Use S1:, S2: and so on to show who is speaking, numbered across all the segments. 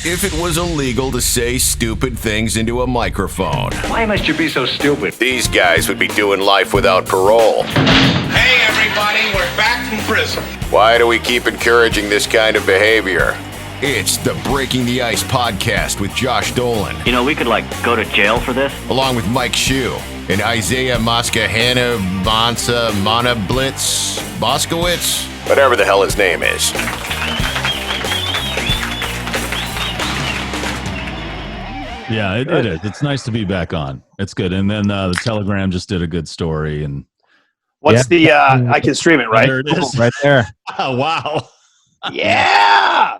S1: if it was illegal to say stupid things into a microphone.
S2: Why must you be so stupid?
S1: These guys would be doing life without parole.
S3: Hey, everybody, we're back from prison.
S1: Why do we keep encouraging this kind of behavior? It's the Breaking the Ice podcast with Josh Dolan.
S4: You know, we could, go to jail for this.
S1: Along with Mike Shue and Isaiah Moskahana Bonsa Monablitz Boskowitz, whatever the hell his name is.
S5: Yeah, it is. It's nice to be back on. It's good. And then the Telegram just did a good story. And
S6: what's the? I can stream it, right?
S5: There it is,
S7: right there.
S5: Oh, wow.
S6: Yeah.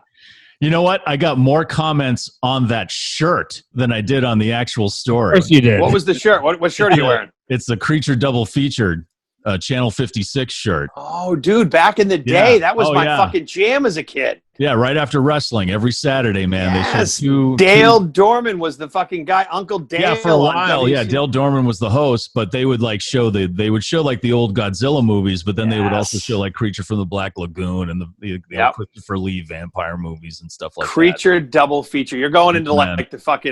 S5: You know what? I got more comments on that shirt than I did on the actual story.
S7: Of course you did.
S6: What was the shirt? What shirt are you wearing?
S5: It's the Creature Double Featured Channel 56 shirt.
S6: Oh, dude, back in the day,
S5: Yeah.
S6: that was my fucking jam as a kid.
S5: Yeah, right after wrestling, every Saturday, man.
S6: Yes.
S5: They showed
S6: Dale Dorman was the fucking guy. Uncle Dale.
S5: Yeah, for a while.
S6: on
S5: Yeah,
S6: WC.
S5: Dale Dorman was the host, but they would show the old Godzilla movies, but then they would also show Creature from the Black Lagoon and the old Christopher Lee vampire movies and stuff like
S6: Creature double feature. You're going into
S5: Man.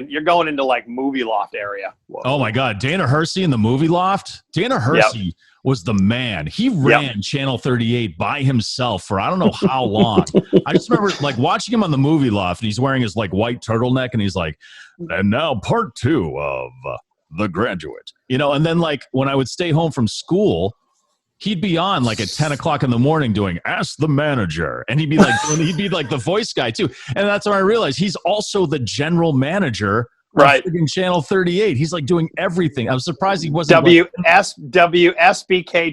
S6: you're going into movie loft area. Whoa.
S5: Oh my God, Dana Hersey in the movie loft. Dana Hersey was the man. He ran Channel 38 by himself for I don't know how long. I just remember watching him on the movie loft, and he's wearing his white turtleneck, and he's like, and now part 2 of The Graduate. And then when I would stay home from school, he'd be on at 10 o'clock in the morning doing Ask the Manager, and he'd be the voice guy too. And that's when I realized he's also the general manager.
S6: Right.
S5: In Channel 38. He's doing everything. I was surprised he wasn't
S6: WSBK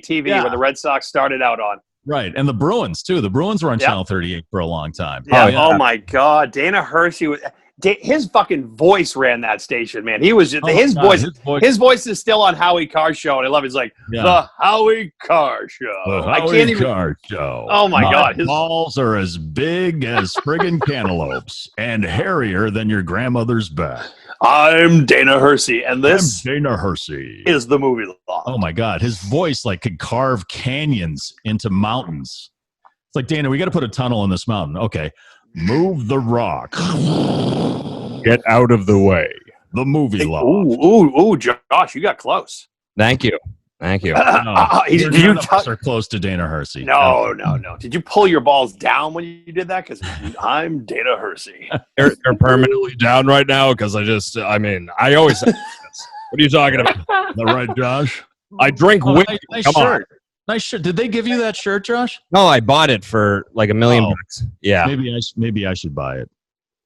S6: TV, where the Red Sox started out on.
S5: Right. And the Bruins too. The Bruins were on Channel 38 for a long time.
S6: Yeah. Oh my God. Dana Hersey was his fucking voice ran that station, man. He was just his voice is still on Howie Carr's show, and I love it. It's the Howie Carr show.
S5: The
S6: I
S5: Howie
S6: can't even
S5: Carr show.
S6: Oh my God.
S5: His balls are as big as friggin' cantaloupes and hairier than your grandmother's back.
S6: I'm Dana Hersey, and this
S5: Dana Hersey
S6: is the movie law.
S5: Oh my God, his voice could carve canyons into mountains. It's Dana, we got to put a tunnel in this mountain. Okay, move the rock.
S7: Get out of the way.
S5: The movie law.
S6: Ooh, Josh, you got close.
S7: Thank you.
S6: Did you
S5: none of us are close to Dana Hersey.
S6: No. Did you pull your balls down when you did that? Because I'm Dana Hersey.
S7: They're permanently down right now because I always say this. What are you talking about?
S5: The right, Josh?
S7: I drink whiskey.
S5: Nice
S7: Come
S5: shirt.
S7: on.
S5: Nice shirt. Did they give you that shirt, Josh?
S7: No, I bought it for $1 million bucks. Yeah.
S5: Maybe I should buy it.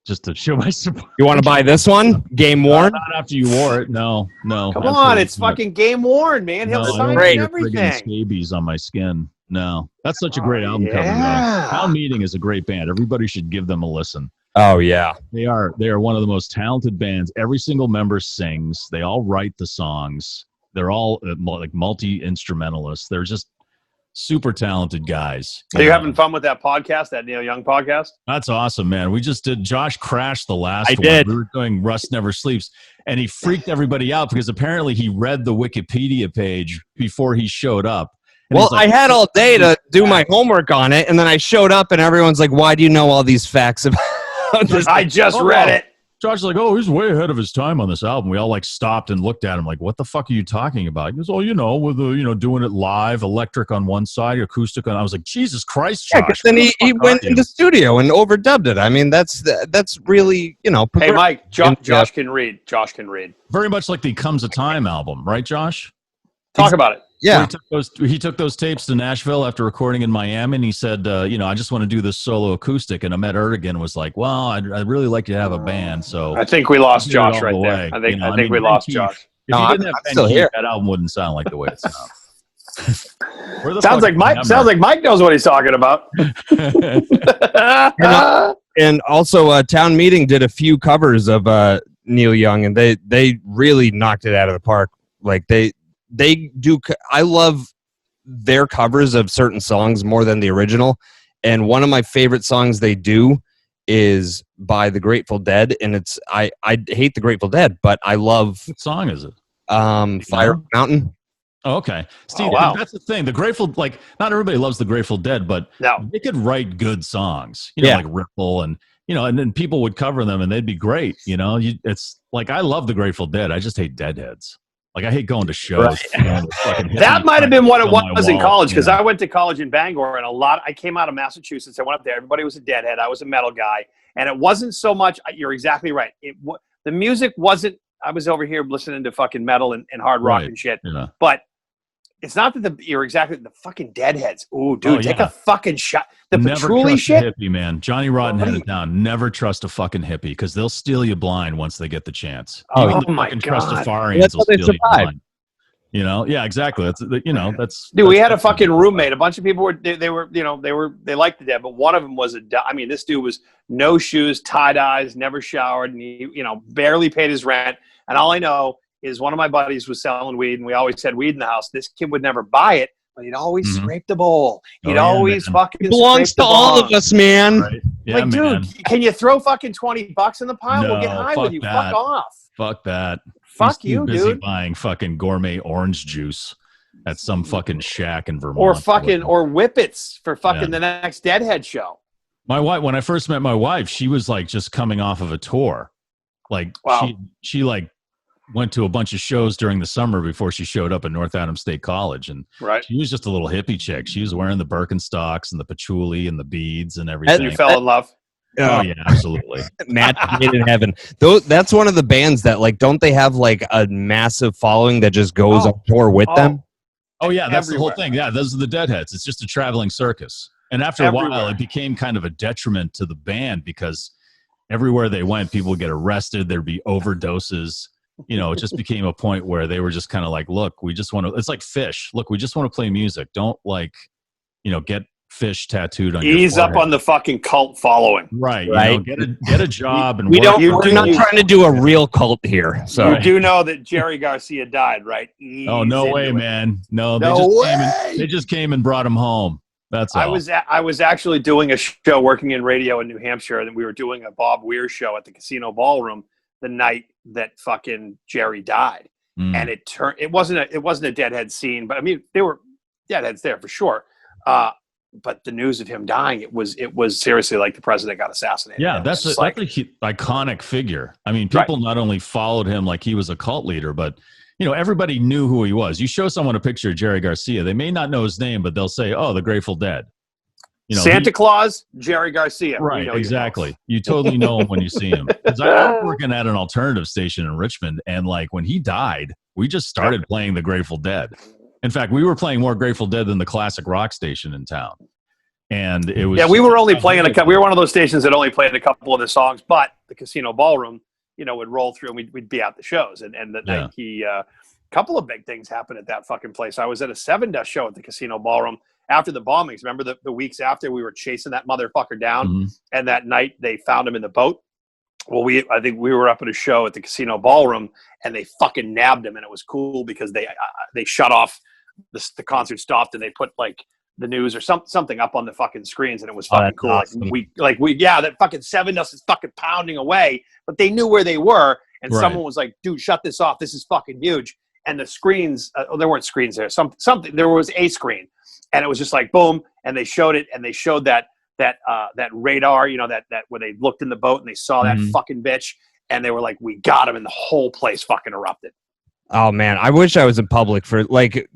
S5: Just to show my support.
S7: You want to buy this one? Game worn?
S5: Not after you wore it. No.
S6: Come on, it's fucking game worn, man. He'll sign everything.
S5: Scabies on my skin. No, that's such a great album cover. Town Meeting is a great band. Everybody should give them a listen.
S7: Oh yeah,
S5: they are one of the most talented bands. Every single member sings. They all write the songs. They're all multi-instrumentalists. They're just super talented guys.
S6: Are you having fun with that podcast, that Neil Young podcast?
S5: That's awesome, man. We just did. Josh crashed the last one.
S7: Did.
S5: We were doing Rust Never Sleeps, and he freaked everybody out because apparently he read the Wikipedia page before he showed up. And
S7: well, I had all day to do my homework on it, and then I showed up, and everyone's like, "Why do you know all these facts about this?"
S6: I just read it.
S5: Josh is he's way ahead of his time on this album. We all stopped and looked at him what the fuck are you talking about? He goes, with doing it live, electric on one side, acoustic on. I was like, Jesus Christ, Josh.
S7: Yeah, because then he went in the studio and overdubbed it. I mean, that's really,
S6: Hey, Mike, Josh can read. Josh can read.
S5: Very much like the Comes a Time album, right, Josh?
S6: Talk about it.
S7: Yeah.
S5: He took those tapes to Nashville after recording in Miami, and he said, I just want to do this solo acoustic. And Ahmet Erdogan was like, well, I'd really like to have a band. So
S6: I think we lost Josh right there. I think we lost Josh.
S5: If you didn't have Ben
S7: still
S5: Keith,
S7: here.
S5: that album wouldn't sound like the way it sounds.
S6: Sounds like Mike knows what he's talking about.
S7: And also, Town Meeting did a few covers of Neil Young, and they really knocked it out of the park. They do. I love their covers of certain songs more than the original. And one of my favorite songs they do is by the Grateful Dead, and it's I hate the Grateful Dead, but I love.
S5: What song is it?
S7: Fire Mountain.
S5: Oh, okay. Steve,
S6: wow.
S5: That's the thing. The Grateful, not everybody loves the Grateful Dead, but they could write good songs. Like Ripple and and then people would cover them and they'd be great. It's like, I love the Grateful Dead. I just hate Deadheads. Like, I hate going to shows.
S6: That might have been what it was in college, because I went to college in Bangor, and I came out of Massachusetts. I went up there. Everybody was a Deadhead. I was a metal guy. And it wasn't so much, you're exactly right. The music wasn't, I was over here listening to fucking metal and hard rock and shit. Yeah. But it's not that you're exactly the fucking Deadheads. Ooh, dude, take a fucking shot. The patchouli shit.
S5: Hippie, man. Johnny Rotten had it down. Never trust a fucking hippie, because they'll steal you blind once they get the chance.
S6: Oh my God.
S5: Trustafarians will steal you blind. Yeah, exactly. That's
S6: dude. We had a fucking roommate. A bunch of people they liked the Dead, but one of them was this dude was no shoes, tie dyes, never showered, and he barely paid his rent. And all I know is one of my buddies was selling weed, and we always had weed in the house. This kid would never buy it, but he'd always scrape the bowl. He'd always fucking
S7: it belongs to all of us, man.
S5: Right. Yeah,
S6: like, dude, can you throw fucking $20 in the pile?
S5: No,
S6: we'll get high with you.
S5: That.
S6: Fuck off.
S5: Fuck that.
S6: Fuck
S5: He's
S6: you,
S5: busy
S6: dude.
S5: Buying fucking gourmet orange juice at some fucking shack in Vermont.
S6: Or whippets for fucking the next Deadhead show.
S5: My wife, when I first met my wife, she was like just coming off of a tour. Like, she like went to a bunch of shows during the summer before she showed up at North Adams State College, and she was just a little hippie chick. She was wearing the Birkenstocks and the patchouli and the beads and everything.
S6: And you fell in love.
S5: Oh yeah, absolutely.
S7: Match made in heaven. That's one of the bands that, like, don't they have like a massive following that just goes on tour with them?
S5: Oh yeah, that's the whole thing. Yeah, those are the Deadheads. It's just a traveling circus. And after a while, it became kind of a detriment to the band, because everywhere they went, people would get arrested. There'd be overdoses. It just became a point where they were just kind of like, look, we just want to, it's like Fish. Look, we just want to play music. Don't get Fish tattooed on your
S6: Ease
S5: forehead.
S6: up on the fucking cult following.
S5: Right. Get a job. And
S7: we're not trying to do a real cult here. So
S6: you do know that Jerry Garcia died, right?
S5: Oh, no way, man. No, they just came and brought him home. That's all.
S6: I was actually doing a show working in radio in New Hampshire, and we were doing a Bob Weir show at the Casino Ballroom the night that fucking Jerry died. And it wasn't a Deadhead scene, but I mean, there were Deadheads there for sure. But the news of him dying, it was seriously like the president got assassinated.
S5: Yeah, that's an iconic figure. I mean, people not only followed him like he was a cult leader, but everybody knew who he was. You show someone a picture of Jerry Garcia, they may not know his name, but they'll say, "Oh, the Grateful Dead."
S6: Santa Claus, Jerry Garcia.
S5: Right, exactly. You totally know him when you see him. Because I was working at an alternative station in Richmond, and like when he died, we just started playing the Grateful Dead. In fact, we were playing more Grateful Dead than the classic rock station in town. And it was
S6: we were only playing we were one of those stations that only played a couple of the songs, but the Casino Ballroom, would roll through, and we'd be at the shows. And the night a couple of big things happened at that fucking place. I was at a 7 Dust show at the Casino Ballroom after the bombings. Remember the weeks after, we were chasing that motherfucker down, and that night they found him in the boat. Well, I think we were up at a show at the Casino Ballroom, and they fucking nabbed him, and it was cool because they shut off the concert stopped, and they put like the news or something up on the fucking screens, and it was fucking cool. Awesome. That fucking 7 Dust is fucking pounding away, but they knew where they were, and someone was like, "Dude, shut this off. This is fucking huge." And the screens, there weren't screens there. Something there was a screen, and it was just like boom, and they showed it, and they showed that radar, that where they looked in the boat and they saw that fucking bitch, and they were like, "We got him," and the whole place fucking erupted.
S7: Oh man, I wish I was in public for like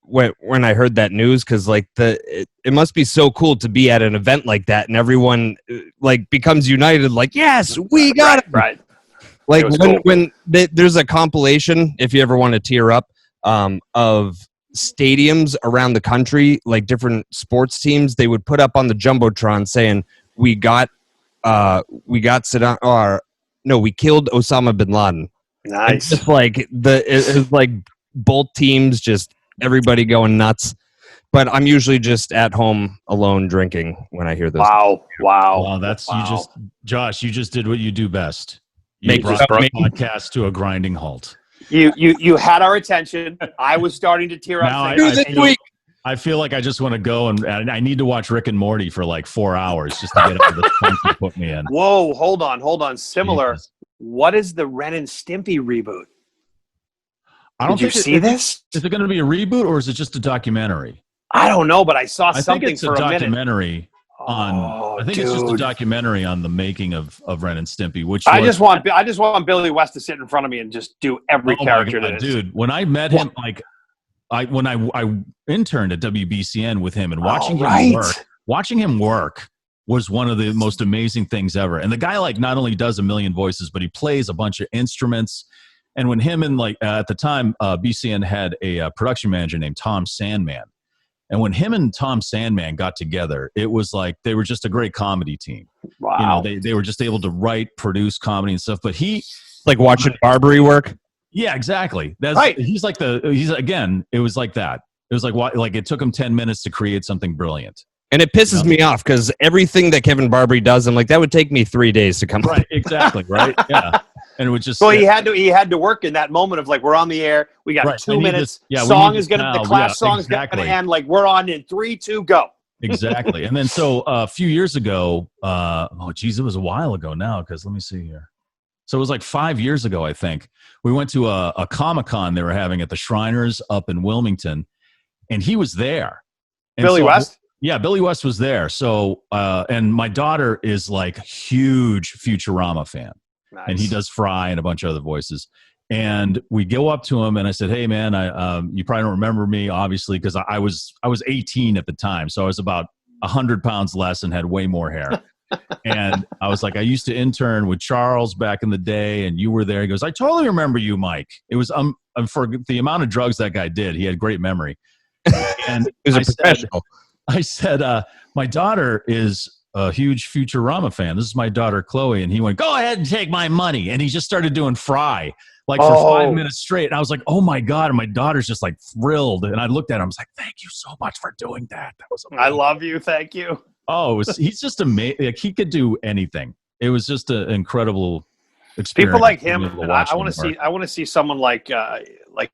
S7: when I heard that news, because like it must be so cool to be at an event like that and everyone like becomes united. Like, yes, we got it.
S6: Right.
S7: Like when there's a compilation, if you ever want to tear up, of stadiums around the country, like different sports teams, they would put up on the jumbotron saying, we got Saddam, or no, we killed Osama bin Laden.
S6: Nice.
S7: Just like it's like both teams, just everybody going nuts. But I'm usually just at home alone drinking when I hear this.
S6: Wow.
S5: Josh, you just did what you do best. You brought the podcast to a grinding halt.
S6: You had our attention. I was starting to tear up.
S5: I feel like I just want to go and I need to watch Rick and Morty for like 4 hours just to get up to the point you put me in.
S6: Whoa, hold on. Similar. Jesus. What is the Ren and Stimpy reboot? Did you see this?
S5: Is it going to be a reboot or is it just a documentary?
S6: I don't know, but I saw something
S5: think it's
S6: for
S5: a
S6: minute.
S5: documentary. I think it's just a documentary on the making of Ren and Stimpy. Which
S6: I just want Billy West to sit in front of me and just do every character that is.
S5: Dude, when I met him, like I interned at WBCN with him, and watching him work was one of the most amazing things ever. And the guy like not only does a million voices, but he plays a bunch of instruments. And when him and at the time, BCN had a production manager named Tom Sandman. And when him and Tom Sandman got together, it was like they were just a great comedy team.
S6: Wow.
S5: They were just able to write, produce comedy and stuff. But
S7: like watching Barbary work.
S5: Yeah, exactly. That's
S6: right.
S5: It was like that. It was like it took him 10 minutes to create something brilliant.
S7: And it pisses me off because everything that Kevin Barbary does, I'm like, that would take me 3 days to come.
S5: Right, exactly, right? Yeah. And it would just
S6: he had to work in that moment of like, we're on the air, we got 2 minutes, the song is gonna end, like we're on in 3, 2, go.
S5: Exactly. And then so a few years ago, it was a while ago now, because let me see here. So it was like 5 years ago, I think. We went to a Comic-Con they were having at the Shriners up in Wilmington, and he was there. And
S6: Billy West?
S5: Yeah, Billy West was there. So, and my daughter is like huge Futurama fan. Nice. And he does Fry and a bunch of other voices. And we go up to him, and I said, "Hey, man, you probably don't remember me, obviously, because I was 18 at the time, so I was about 100 pounds less and had way more hair." And I was like, "I used to intern with Charles back in the day, and you were there." He goes, "I totally remember you, Mike." It was for the amount of drugs that guy did, he had great memory. And
S7: he was a professional.
S5: I said, "My daughter is a huge Futurama fan. This is my daughter, Chloe." And he went, "Go ahead and take my money." And he just started doing Fry for 5 minutes straight. And I was like, "Oh my God." And my daughter's just like thrilled. And I looked at him, I was like, "Thank you so much for doing that. That was amazing."
S6: I love you. Thank you.
S5: Oh, he's just amazing. Like, he could do anything. It was just an incredible experience.
S6: People like him. I want to see someone like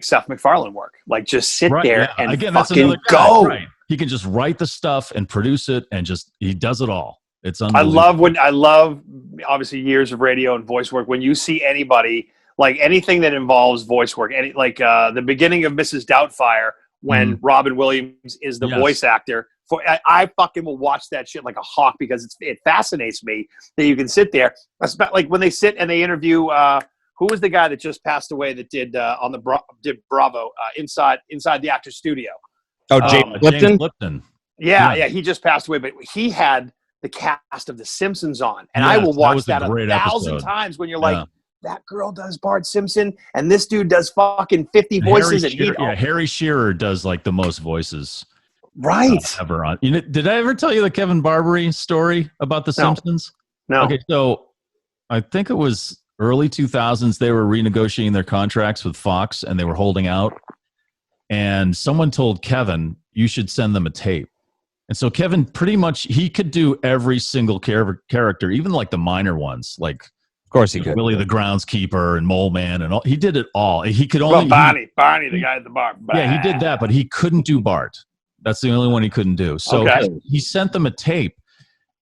S6: Seth MacFarlane work. Like just sit there and again, fucking go.
S5: Right. He can just write the stuff and produce it, and he does it all. It's unbelievable.
S6: I love obviously years of radio and voice work. When you see anybody like anything that involves voice work, the beginning of Mrs. Doubtfire when Robin Williams is the voice actor. I fucking will watch that shit like a hawk because it fascinates me that you can sit there. Like when they sit and they interview. Who was the guy that just passed away that did did Bravo inside the actor's studio?
S7: Oh, James
S5: Lipton.
S6: Yeah, he just passed away, but he had the cast of The Simpsons on, and I will watch that 1,000 times. When you're like, that girl does Bart Simpson, and this dude does fucking 50 voices.
S5: Harry Shearer does like the most voices,
S6: right?
S5: Ever on. Did I ever tell you the Kevin Barbary story about The Simpsons?
S6: No.
S5: Okay, so I think it was early 2000s. They were renegotiating their contracts with Fox, and they were holding out. And someone told Kevin, "You should send them a tape." And so Kevin pretty much, he could do every single character, even like the minor ones, like
S7: of course he could.
S5: Willie the Groundskeeper and Mole Man and all. He did it all. He could only
S6: Barney, the guy at the bar.
S5: Yeah, he did that, but he couldn't do Bart. That's the only one he couldn't do. So he sent them a tape,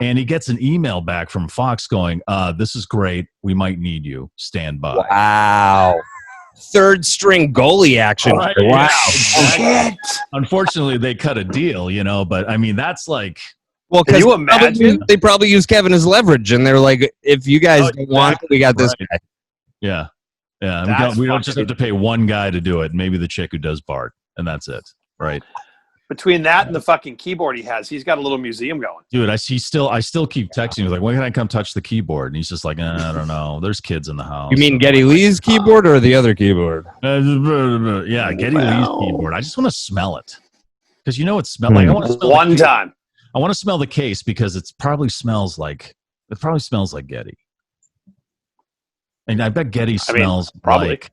S5: and he gets an email back from Fox going, "This is great. We might need you. Stand by."
S7: Wow. Third string goalie action.
S5: Right.
S7: Wow.
S6: Shit.
S5: Unfortunately, they cut a deal, but I mean, that's like.
S7: Well, can you imagine? They probably use Kevin as leverage, and they're like, if you guys don't want it, we got this guy.
S5: Yeah. Yeah. We don't just have to pay one guy to do it. Maybe the chick who does Bart, and that's it. Right.
S6: Between that and the fucking keyboard he has, he's got a little museum going.
S5: Dude, I still keep texting him like, "When can I come touch the keyboard?" And he's just like, "I don't know. There's kids in the house."
S7: You mean Geddy Lee's keyboard or the other keyboard?
S5: Yeah, Geddy Lee's keyboard. I just want to smell it because it smells like. I want to smell
S6: one time.
S5: I want to smell the case because it probably smells like Geddy. And I bet Geddy smells like.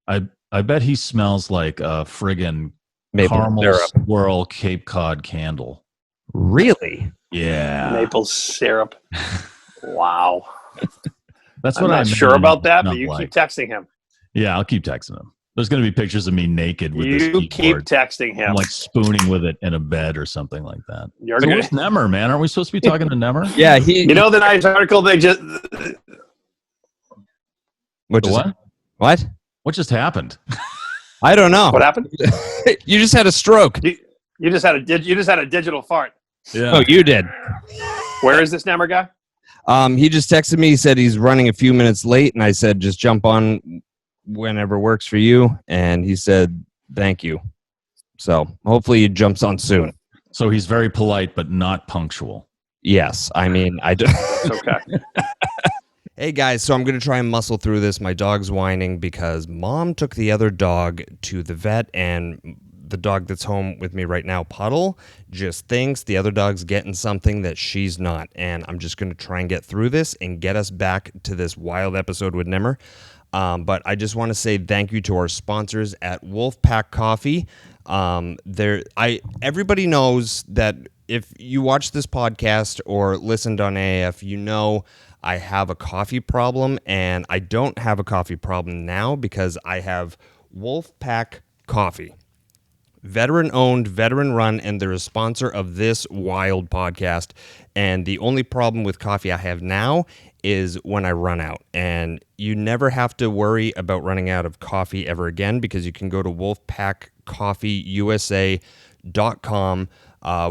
S5: I bet he smells like a friggin'
S7: maple
S5: caramel
S7: syrup.
S5: swirl Cape Cod candle.
S7: Really?
S5: Yeah.
S6: Maple syrup. Wow.
S5: That's what
S6: I'm not sure about that, but you keep texting him.
S5: Yeah, I'll keep texting him. There's going to be pictures of me naked with this keyboard.
S6: You keep texting him.
S5: I'm like spooning with it in a bed or something like that. Where's Nemr, man? Aren't we supposed to be talking to Nemr?
S7: Yeah.
S6: The nice article they just...
S7: What?
S5: What just happened?
S7: I don't know.
S6: What happened?
S7: You just had a stroke.
S6: You just had a digital fart.
S5: Yeah.
S7: Oh, you did.
S6: Where is this Nemr guy?
S7: He just texted me. He said he's running a few minutes late, and I said just jump on whenever works for you. And he said thank you. So hopefully he jumps on soon.
S5: So he's very polite but not punctual.
S7: Yes, I mean I do.
S6: It's okay.
S7: Hey guys, so I'm going to try and muscle through this. My dog's whining because mom took the other dog to the vet, and the dog that's home with me right now, Puddle, just thinks the other dog's getting something that she's not. And I'm just going to try and get through this and get us back to this wild episode with Nemr. But I just want to say thank you to our sponsors at Wolfpack Coffee. Everybody knows that if you watch this podcast or listened on AF, you know I have a coffee problem, and I don't have a coffee problem now because I have Wolfpack Coffee. Veteran-owned, veteran-run, and they're a sponsor of this wild podcast. And the only problem with coffee I have now is when I run out. And you never have to worry about running out of coffee ever again because you can go to wolfpackcoffeeusa.com,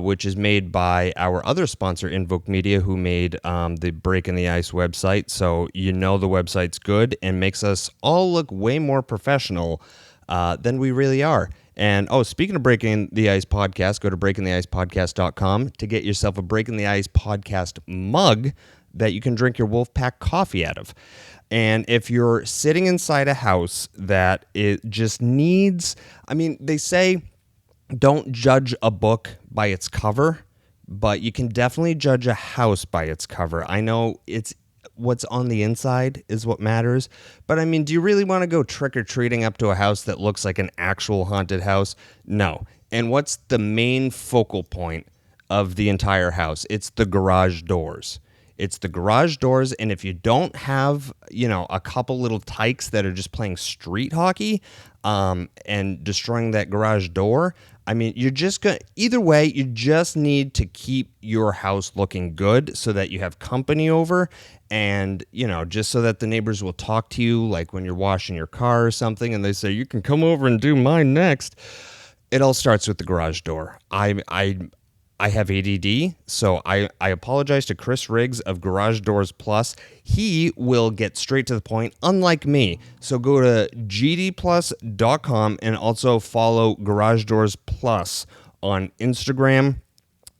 S7: which is made by our other sponsor, Invoke Media, who made the Break in the Ice website. So you know the website's good and makes us all look way more professional than we really are. And, speaking of Breaking the Ice podcast, go to breakingtheicepodcast.com to get yourself a Breaking the Ice podcast mug that you can drink your Wolfpack coffee out of. And if you're sitting inside a house that it just needs, they say don't judge a book by its cover, but you can definitely judge a house by its cover. I know it's what's on the inside is what matters. But do you really want to go trick-or-treating up to a house that looks like an actual haunted house? No. And what's the main focal point of the entire house? It's the garage doors. It's the garage doors, and if you don't have, a couple little tykes that are just playing street hockey and destroying that garage door, you're just going to, either way, you just need to keep your house looking good so that you have company over and, just so that the neighbors will talk to you, like when you're washing your car or something, and they say, you can come over and do mine next. It all starts with the garage door. I have ADD, so I apologize to Chris Riggs of Garage Doors Plus. He will get straight to the point, unlike me. So go to gdplus.com and also follow Garage Doors Plus on Instagram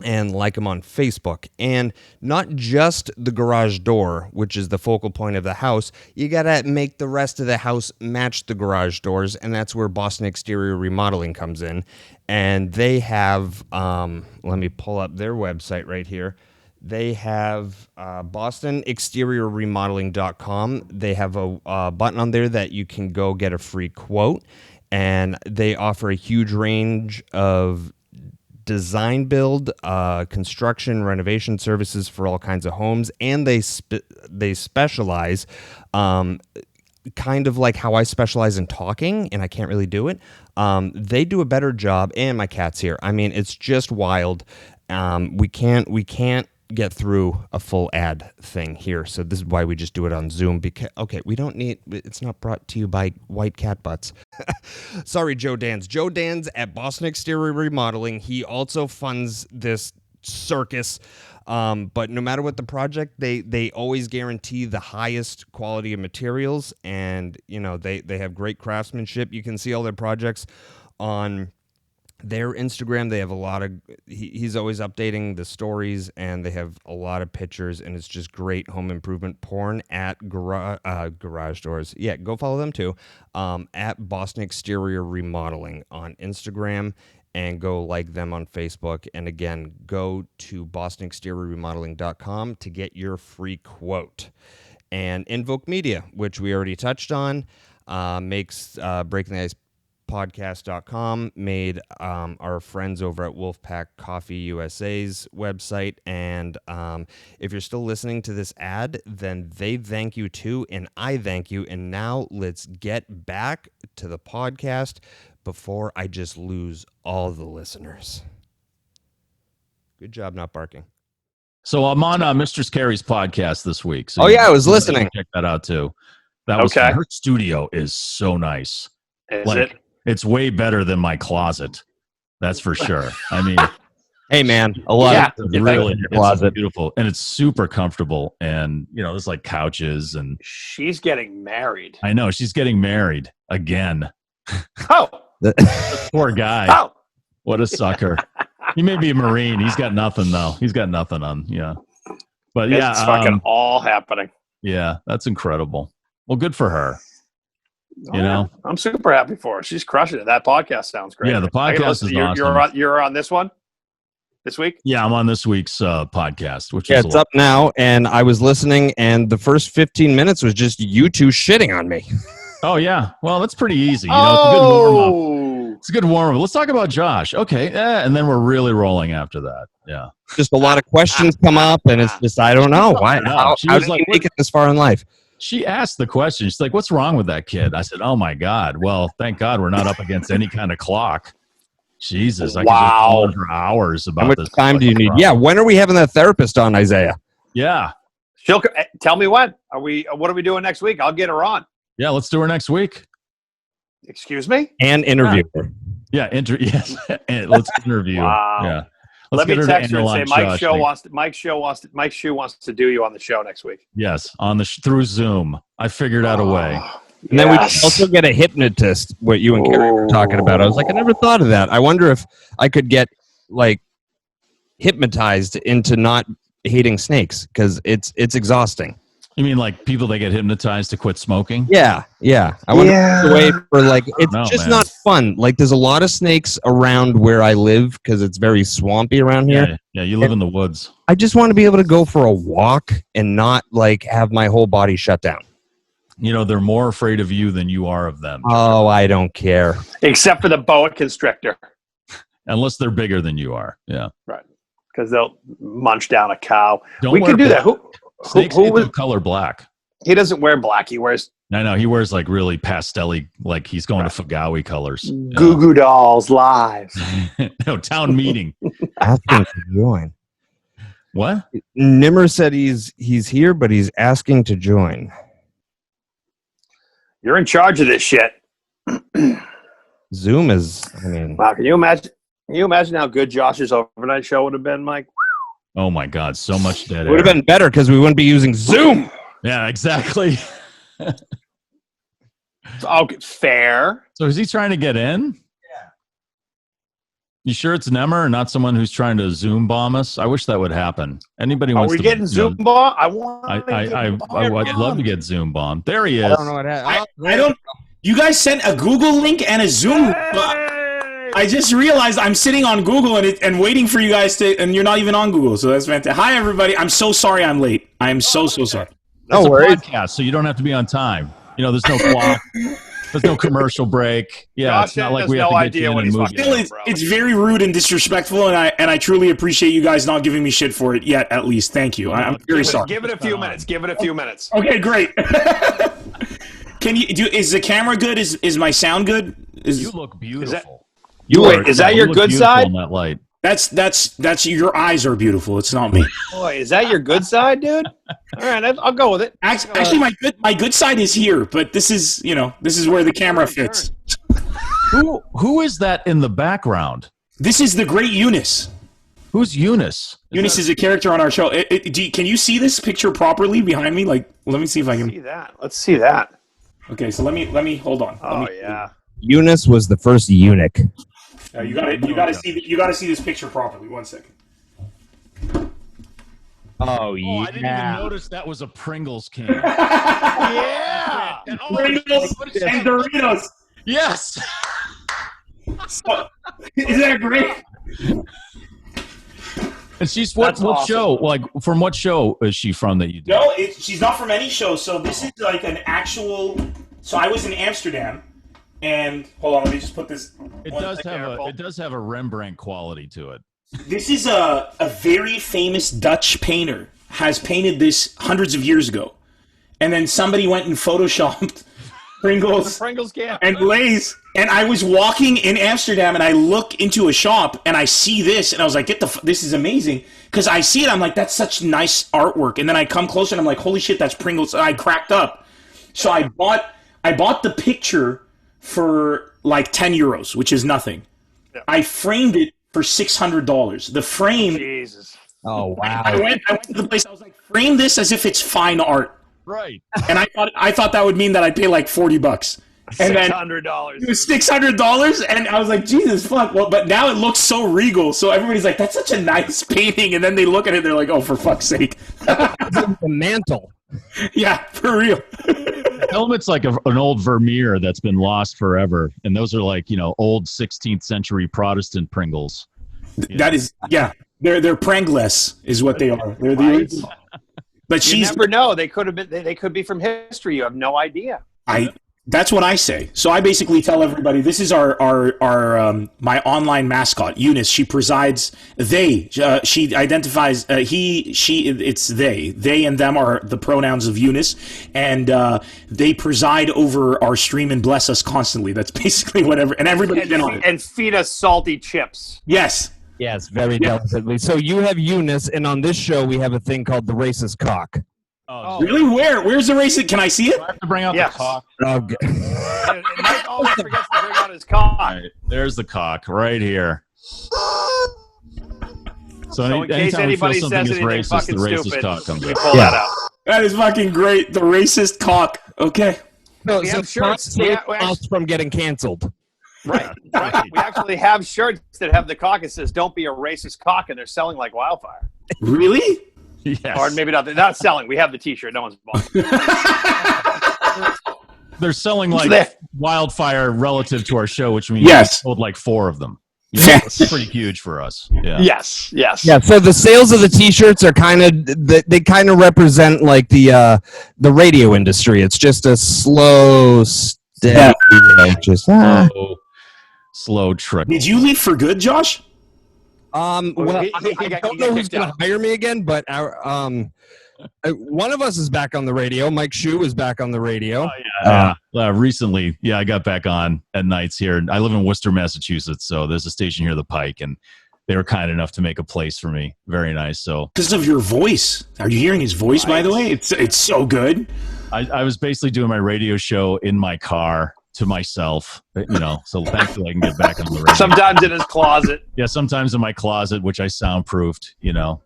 S7: and like them on Facebook. And not just the garage door, which is the focal point of the house. You got to make the rest of the house match the garage doors, and that's where Boston Exterior Remodeling comes in. And they have, let me pull up their website right here. They have BostonExteriorRemodeling.com. They have a button on there that you can go get a free quote, and they offer a huge range of design build, construction, renovation services for all kinds of homes, and they specialize, kind of like how I specialize in talking, and I can't really do it. They do a better job, and my cat's here. It's just wild. We can't get through a full ad thing here, so this is why we just do it on Zoom. Because we don't need. It's not brought to you by White Cat Butts. Sorry, Joe Dans. Joe Dans at Boston Exterior Remodeling. He also funds this circus. But no matter what the project, they always guarantee the highest quality of materials, and they have great craftsmanship. You can see all their projects on their Instagram. They have a lot of he's always updating the stories, and they have a lot of pictures, and it's just great home improvement porn at Garage Doors. Yeah, go follow them too, at Boston Exterior Remodeling on Instagram, and go like them on Facebook. And again, go to BostonExteriorRemodeling.com to get your free quote. And Invoke Media, which we already touched on, makes Breaking the Ice podcast.com, made our friends over at Wolfpack Coffee USA's website. And if you're still listening to this ad, then they thank you too, and I thank you. And now let's get back to the podcast before I just lose all the listeners. Good job not barking.
S5: So I'm on Mistress Carrie's podcast this week. So
S7: I was listening.
S5: Check that out too. That was
S6: okay.
S5: Her studio is so nice.
S6: Is it?
S5: It's way better than my closet. That's for sure.
S7: Hey, man, a lot
S6: Yeah.
S7: of
S5: Really,
S7: in your
S5: it's
S7: closet.
S5: beautiful, and it's super comfortable. And there's like couches, and
S6: She's getting married.
S5: I know she's getting married again.
S6: Oh.
S5: Poor guy.
S6: Oh.
S5: What a sucker. He may be a Marine. He's got nothing though. He's got nothing on. Yeah. But yeah,
S6: It's fucking all happening.
S5: yeah, that's incredible. Well, good for her.
S6: I'm super happy for her. She's crushing it. That podcast sounds great.
S5: Yeah, the podcast is awesome.
S6: You're on this one this week?
S5: Yeah, I'm on this week's podcast, which
S7: Yeah,
S5: is
S7: it's up now, and I was listening, and the first 15 minutes was just you two shitting on me.
S5: Oh yeah, well that's pretty easy. It's a good warm up.
S6: Oh,
S5: It's a good warm up. Let's talk about Josh. Okay, and then we're really rolling after that. Yeah,
S7: Just a lot of questions come up, and it's just, I don't know. Why? How
S5: She was
S7: did
S5: like,
S7: you make it this far in life?
S5: she asked the question. She's like, "What's wrong with that kid?" I said, "Oh my God. Well, thank God we're not up against any kind of clock." Jesus, I could just go on for hours about
S7: How much
S5: this.
S7: time do you need? Yeah, when are we having that therapist on, Isaiah?
S5: Yeah,
S6: she'll tell me when. What are we doing next week? I'll get her on.
S5: yeah. Let's do her next week.
S6: Excuse me?
S7: And interview her.
S5: Yeah, yes. And let's interview.
S6: Wow.
S5: Yeah.
S6: Let me text her and say
S5: analyze
S6: Mike
S5: Josh.
S6: Mike Shue wants to do you on the show next week.
S5: Yes, on the through Zoom. I figured out a way.
S7: And then we can also get a hypnotist, what you and Carrie were talking about. I was like, I never thought of that. I wonder if I could get, like, hypnotized into not hating snakes, because it's exhausting.
S5: You mean like people that get hypnotized to quit smoking?
S7: Yeah. I wonder if there's a way for, like, it's just not fun. Like, there's a lot of snakes around where I live because it's very swampy around here.
S5: Yeah, you live in the woods.
S7: I just want to be able to go for a walk and not, like, have my whole body shut down.
S5: They're more afraid of you than you are of them.
S7: Oh, I don't care.
S6: Except for the boa constrictor.
S5: Unless they're bigger than you are. Yeah.
S6: Right. Because they'll munch down a cow.
S5: Don't
S6: we can do
S5: black.
S6: that.
S5: Snakes
S6: who was,
S5: color black.
S6: he doesn't wear black. He wears
S5: I know. He wears like really pastel-y, like he's going to Fagawi colors.
S6: Goo Goo Dolls live.
S5: No, town meeting.
S7: Asking to join.
S5: What?
S7: Nemr said he's here, but he's asking to join.
S6: You're in charge of this shit.
S7: Zoom is, I mean,
S6: Wow, can you imagine? Can you imagine how good Josh's overnight show would have been, Mike?
S5: Oh my God, so much dead
S7: it would
S5: air.
S7: have been better because we wouldn't be using Zoom.
S5: Yeah, exactly.
S6: Okay, fair.
S5: So is he trying to get in? Yeah. You sure it's Nemr and not someone who's trying to Zoom bomb us? I wish that would happen. Anybody
S6: Are
S5: wants
S6: we
S5: to
S6: getting Zoom bomb? I
S5: I'd love to get Zoom bomb. There he is.
S7: I don't know what happened.
S2: I don't. You guys sent a Google link and a Zoom. I just realized I'm sitting on Google and waiting for you guys to, and you're not even on Google. So that's fantastic. Hi, everybody. I'm so sorry I'm late. I'm so sorry.
S5: That's
S7: No
S5: a
S7: worries.
S5: podcast, so you don't have to be on time. There's no clock. There's no commercial break. Yeah,
S6: Josh
S5: it's not like
S6: has
S5: we have
S6: no
S5: to get
S6: idea
S5: you
S6: what
S5: in and
S6: he's
S5: move
S6: fucking
S5: you.
S2: Still,
S6: doing.
S2: it's very rude and disrespectful, and I truly appreciate you guys not giving me shit for it yet. At least, thank you. I'm very sorry.
S6: Give it a few minutes. Give it a few minutes.
S2: Okay, great. Can you do? Is the camera good? Is my sound good?
S5: You look beautiful.
S6: Is that your
S5: look
S6: good
S5: beautiful
S6: side?
S5: in that light.
S2: That's your eyes are beautiful. It's not me.
S6: Boy, is that your good side, dude? All right, I'll go with it.
S2: Actually, my good side is here, but this is where the camera fits.
S5: Who is that in the background?
S2: This is the great Eunice.
S5: Who's Eunice?
S2: Eunice is a character on our show. Can you see this picture properly behind me? Like, let me see if I can.
S6: See that? Let's see that.
S2: Okay, so let me hold on.
S6: Yeah.
S7: Eunice was the first eunuch.
S2: You got to see this picture properly. 1 second.
S7: Oh,
S5: I didn't even notice that was a Pringles can.
S6: Yeah.
S2: Pringles and Doritos.
S5: Yes.
S2: So, isn't that great?
S5: And she's what
S6: awesome.
S5: show? Like, from what show is she from that you do?
S2: No, she's not from any show. So this is like an actual. So I was in Amsterdam, and hold on, let me just put this.
S5: It does have a Rembrandt quality to it.
S2: This is a very famous Dutch painter has painted this hundreds of years ago, and then somebody went and photoshopped Pringles
S6: can.
S2: and Lay's. And I was walking in Amsterdam, and I look into a shop, and I see this, and I was like, this is amazing. Because I see it, I'm like, that's such nice artwork. And then I come closer, and I'm like, holy shit, that's Pringles. And I cracked up. So I bought the picture for like 10 euros, which is nothing. Yeah. I framed it for $600. The frame.
S6: Jesus.
S7: Oh wow!
S2: I went to the place. I was like, frame this as if it's fine art.
S5: Right.
S2: And I thought that would mean that I'd pay like $40. And then
S6: $600.
S2: it was $600, and I was like, Jesus fuck. Well, but now it looks so regal. So everybody's like, that's such a nice painting. And then they look at it, and they're like, oh, for fuck's sake.
S7: The mantle.
S2: Yeah, for real.
S5: The helmet's like an old Vermeer that's been lost forever, and those are like old 16th century Protestant Pringles.
S2: That is, yeah. They're Prangless is what they are. They're the original. But
S6: You never know. They could have been. They could be from history. You have no idea.
S2: That's what I say. So I basically tell everybody, this is our my online mascot, Eunice. She presides. She identifies he, she. It's they. They and them are the pronouns of Eunice, and they preside over our stream and bless us constantly. That's basically whatever. And everybody's been on it.
S6: And feed us salty chips.
S2: Yes.
S7: Yes, very delicately. So you have Eunice, and on this show we have a thing called the racist cock.
S5: Oh,
S2: Really? Where's the racist? Can I see it?
S5: I have to bring out
S6: Yes.
S5: the cock.
S7: Okay.
S6: And Mike always forgets to bring out his cock.
S5: All right, there's the cock right here. So
S6: In case
S5: anytime we feel
S6: anybody
S5: something
S6: says
S5: is
S6: anything
S5: racist,
S6: fucking
S5: the racist
S6: stupid,
S5: cock comes
S6: we
S5: out.
S6: pull that out.
S2: That is fucking great. The racist cock. Okay.
S7: No,
S6: We
S7: so
S6: have shirts.
S7: save
S6: Yeah, we
S7: us from getting canceled.
S6: Right. We actually have shirts that have the cock. It says, "Don't be a racist cock," and they're selling like wildfire.
S2: Really?
S5: Yes.
S6: Or maybe not. They're not selling. We have the T-shirt. No one's bought it.
S5: They're selling like
S6: There.
S5: wildfire relative to our show, which means
S2: Yes.
S5: we sold like 4 of them.
S2: Yes.
S5: It's pretty huge for us. Yeah.
S6: Yes.
S7: Yeah, so the sales of the T-shirts are kind of they kind of represent like the radio industry. It's just a slow, steady, just
S5: Slow trickle.
S2: Did you leave for good, Josh?
S7: Well,
S6: He
S7: I
S6: got
S7: don't know who's
S6: kicked
S7: going
S6: out.
S7: to hire me again, but our one of us is back on the radio. Mike Shue is back on the radio.
S5: Recently, I got back on at nights here. I live in Worcester, Massachusetts, so there's a station here, The Pike, and they were kind enough to make a place for me. Very nice. So
S2: Because of your voice. Are you hearing his voice, by the way? It's so good.
S5: I was basically doing my radio show in my car to myself, so thankfully I can get back on the radio.
S6: Sometimes in his closet.
S5: Yeah, sometimes in my closet, which I soundproofed,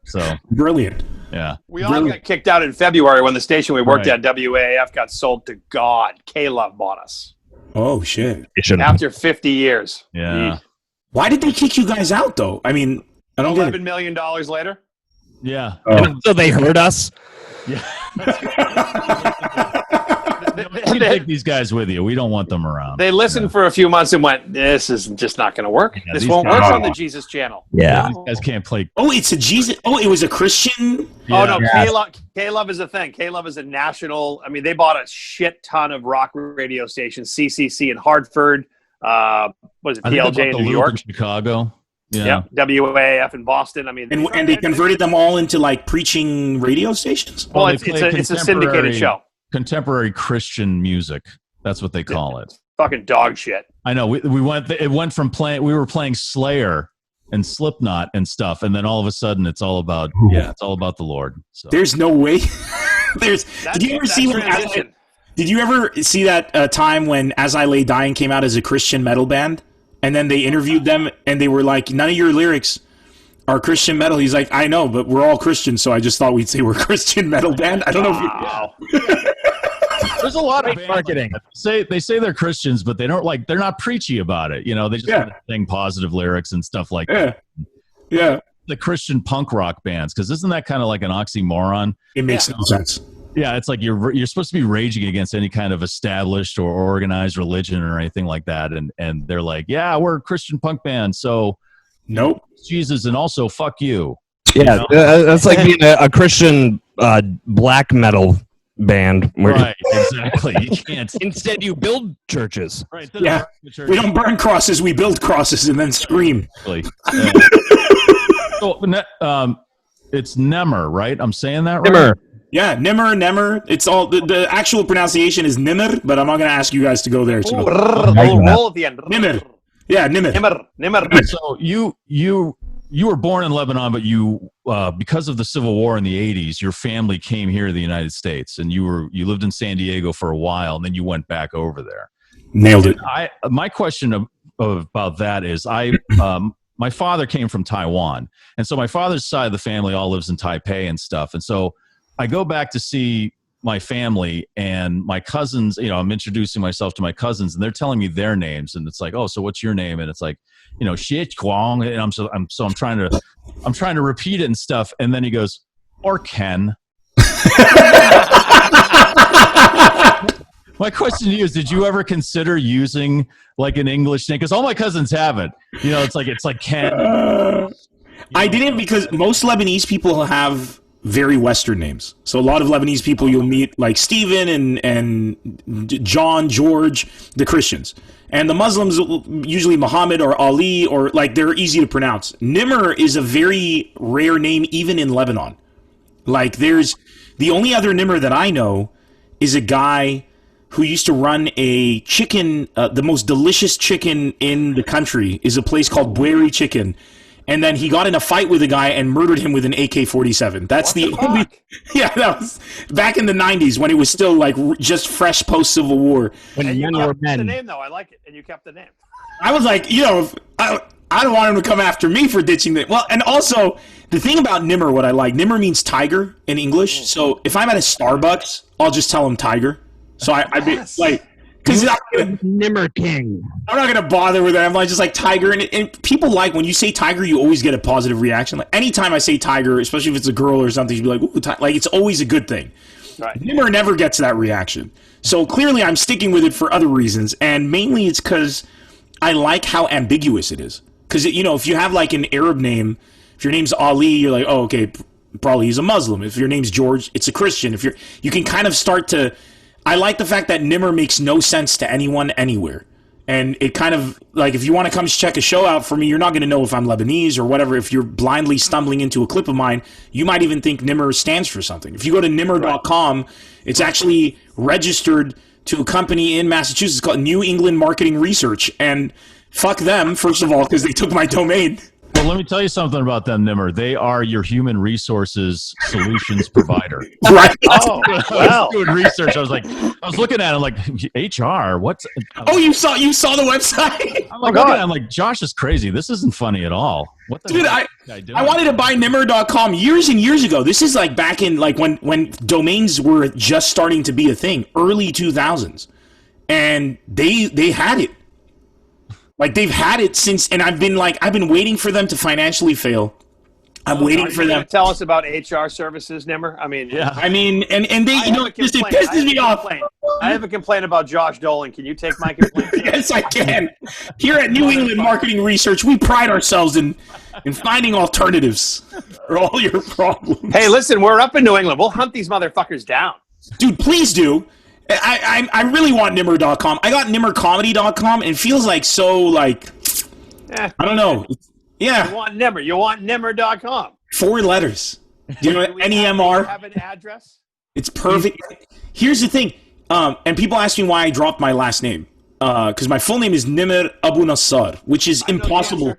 S5: so
S2: Brilliant.
S5: yeah.
S6: We all got kicked out in February when the station we worked
S5: Right.
S6: at, WAAF, got sold to God. K-Love bought us
S2: Oh, shit.
S6: after 50 years.
S5: Yeah.
S2: Why did they kick you guys out, though? I mean, I don't get
S6: $11 million later.
S5: Yeah.
S7: So they heard us.
S5: You take these guys with you. We don't want them around.
S6: They listened for a few months and went, "This is just not going to work.
S5: Yeah,
S6: this
S5: these
S6: won't
S5: guys-
S6: work on the Jesus channel."
S7: Yeah.
S5: These guys can't play.
S2: Oh, it's a Jesus. Oh, it was a Christian.
S6: Oh no,
S7: Yeah.
S6: K-Love is a thing. K-Love is a national. I mean, they bought a shit ton of rock radio stations. CCC in Hartford. What is it?
S5: I think
S6: PLJ
S5: they
S6: in
S5: bought
S6: New
S5: the
S6: York.
S5: Loop in Chicago. Yeah.
S6: Yep. WAAF in Boston. I mean,
S2: And they converted them all into, like, preaching radio stations?
S6: Well,
S5: They
S6: it's
S5: play
S6: a syndicated
S5: contemporary-
S6: show.
S5: Contemporary Christian music. That's what they call it.
S6: Fucking dog shit.
S5: I know. We went. It went from playing. We were playing Slayer and Slipknot and stuff, and then all of a sudden, it's all about it's all about the Lord. So
S2: There's no way. Did you ever
S6: That's
S2: see when
S6: transition.
S2: Did you ever see that time when As I Lay Dying came out as a Christian metal band? And then they interviewed them, and they were like, none of your lyrics are Christian metal. He's like, I know, but we're all Christians, so I just thought we'd say we're a Christian metal band. I don't know if you...
S6: Wow.
S5: there's a lot of
S7: Great
S5: bands
S7: marketing.
S5: like that. They say they're Christians, but they don't they're not preachy about it. They just kind of sing positive lyrics and stuff like that.
S2: Yeah.
S5: The Christian punk rock bands, because isn't that kind of like an oxymoron?
S2: It makes no sense.
S5: Yeah, it's like you're supposed to be raging against any kind of established or organized religion or anything like that, and they're like, yeah, we're a Christian punk band, so
S2: Nope.
S5: Jesus, and also fuck you.
S7: Yeah, that's like being a Christian black metal band. Where
S5: Right, exactly. You can't.
S7: Instead, you build churches.
S5: Right.
S2: Yeah. We don't burn crosses, we build crosses and then scream.
S5: Yeah. So, it's Nemr, right? I'm saying that right?
S7: Nemr.
S2: Yeah, Nemr. It's all the actual pronunciation is Nemr, but I'm not going to ask you guys to go there. So.
S6: Roll at the end.
S2: Nimr. Yeah, Nemr.
S6: Nimr.
S5: So you were born in Lebanon, but you because of the Civil War in the 80s, your family came here to the United States, and you lived in San Diego for a while, and then you went back over there.
S2: Nailed it.
S5: My question about that is, my father came from Taiwan. And so my father's side of the family all lives in Taipei and stuff. And so I go back to see my family and my cousins, I'm introducing myself to my cousins and they're telling me their names. And it's like, oh, so what's your name? And it's like, Xie Guang. And I'm trying to repeat it and stuff. And then he goes, or Ken. My question to you is, did you ever consider using like an English name? Because all my cousins have it. It's like Ken.
S2: I didn't, because most Lebanese people have very Western names. So a lot of Lebanese people you'll meet like Stephen and John, George, the Christians. And the Muslims, usually Muhammad or Ali, or like they're easy to pronounce. Nemr is a very rare name even in Lebanon. Like there's the only other Nemr that I know is a guy who used to run a chicken, the most delicious chicken in the country is a place called Bueri Chicken. And then he got in a fight with a guy and murdered him with an AK-47. That's the only, that was back in the 90s when it was still like just fresh post-Civil War.
S6: And you kept the name though, I like it. And you kept the name.
S2: I was like, I don't want him to come after me for ditching it. Well, and also the thing about Nemr, what I like, Nemr means tiger in English. So if I'm at a Starbucks, I'll just tell him tiger. So I'd be like, because
S7: Nemr King.
S2: I'm not gonna bother with that. I'm just like tiger, and people like when you say tiger, you always get a positive reaction. Like anytime I say tiger, especially if it's a girl or something, you'd be like, ooh, like it's always a good thing.
S6: Right.
S2: Nemr never gets that reaction. So clearly, I'm sticking with it for other reasons, and mainly it's because I like how ambiguous it is. Because if you have like an Arab name, if your name's Ali, you're like, oh, okay, probably he's a Muslim. If your name's George, it's a Christian. You can kind of start to. I like the fact that Nemr makes no sense to anyone anywhere. And it kind of, like, if you want to come check a show out for me, you're not going to know if I'm Lebanese or whatever. If you're blindly stumbling into a clip of mine, you might even think Nemr stands for something. If you go to Nemr.com, it's actually registered to a company in Massachusetts called New England Marketing Research. And fuck them, first of all, because they took my domain.
S5: Well, let me tell you something about them, Nemr. They are your human resources solutions provider.
S2: Right.
S6: Oh,
S5: I was doing research. I was looking at it like, HR, what's...
S2: Oh, you saw the website?
S5: I'm like, looking at it, I'm like, Josh is crazy. This isn't funny at all. What the
S2: Dude,
S5: hell is this guy doing?
S2: I wanted to buy Nemr.com years and years ago. This is like back in like when domains were just starting to be a thing, early 2000s. And they had it. Like they've had it since, and I've been waiting for them to financially fail. I'm waiting for them.
S6: Tell us about HR services, Nemr. I mean,
S2: and they, it pisses me off.
S6: I have a complaint about Josh Dolan. Can you take my complaint?
S2: Yes, I can. Here at New England Marketing Research, we pride ourselves in finding alternatives for all your problems.
S6: Hey, listen, we're up in New England. We'll hunt these motherfuckers down.
S2: Dude, please do. I really want Nemr.com. I got NimrComedy.com, and it feels like so, like, I don't know. Yeah.
S6: You want Nemr. You want Nemr.com.
S2: 4 letters. Do you know what NEMR?
S6: Have an address?
S2: It's perfect. Here's the thing. And people ask me why I dropped my last name. Because my full name is Nemr Abu Nassar, which is impossible.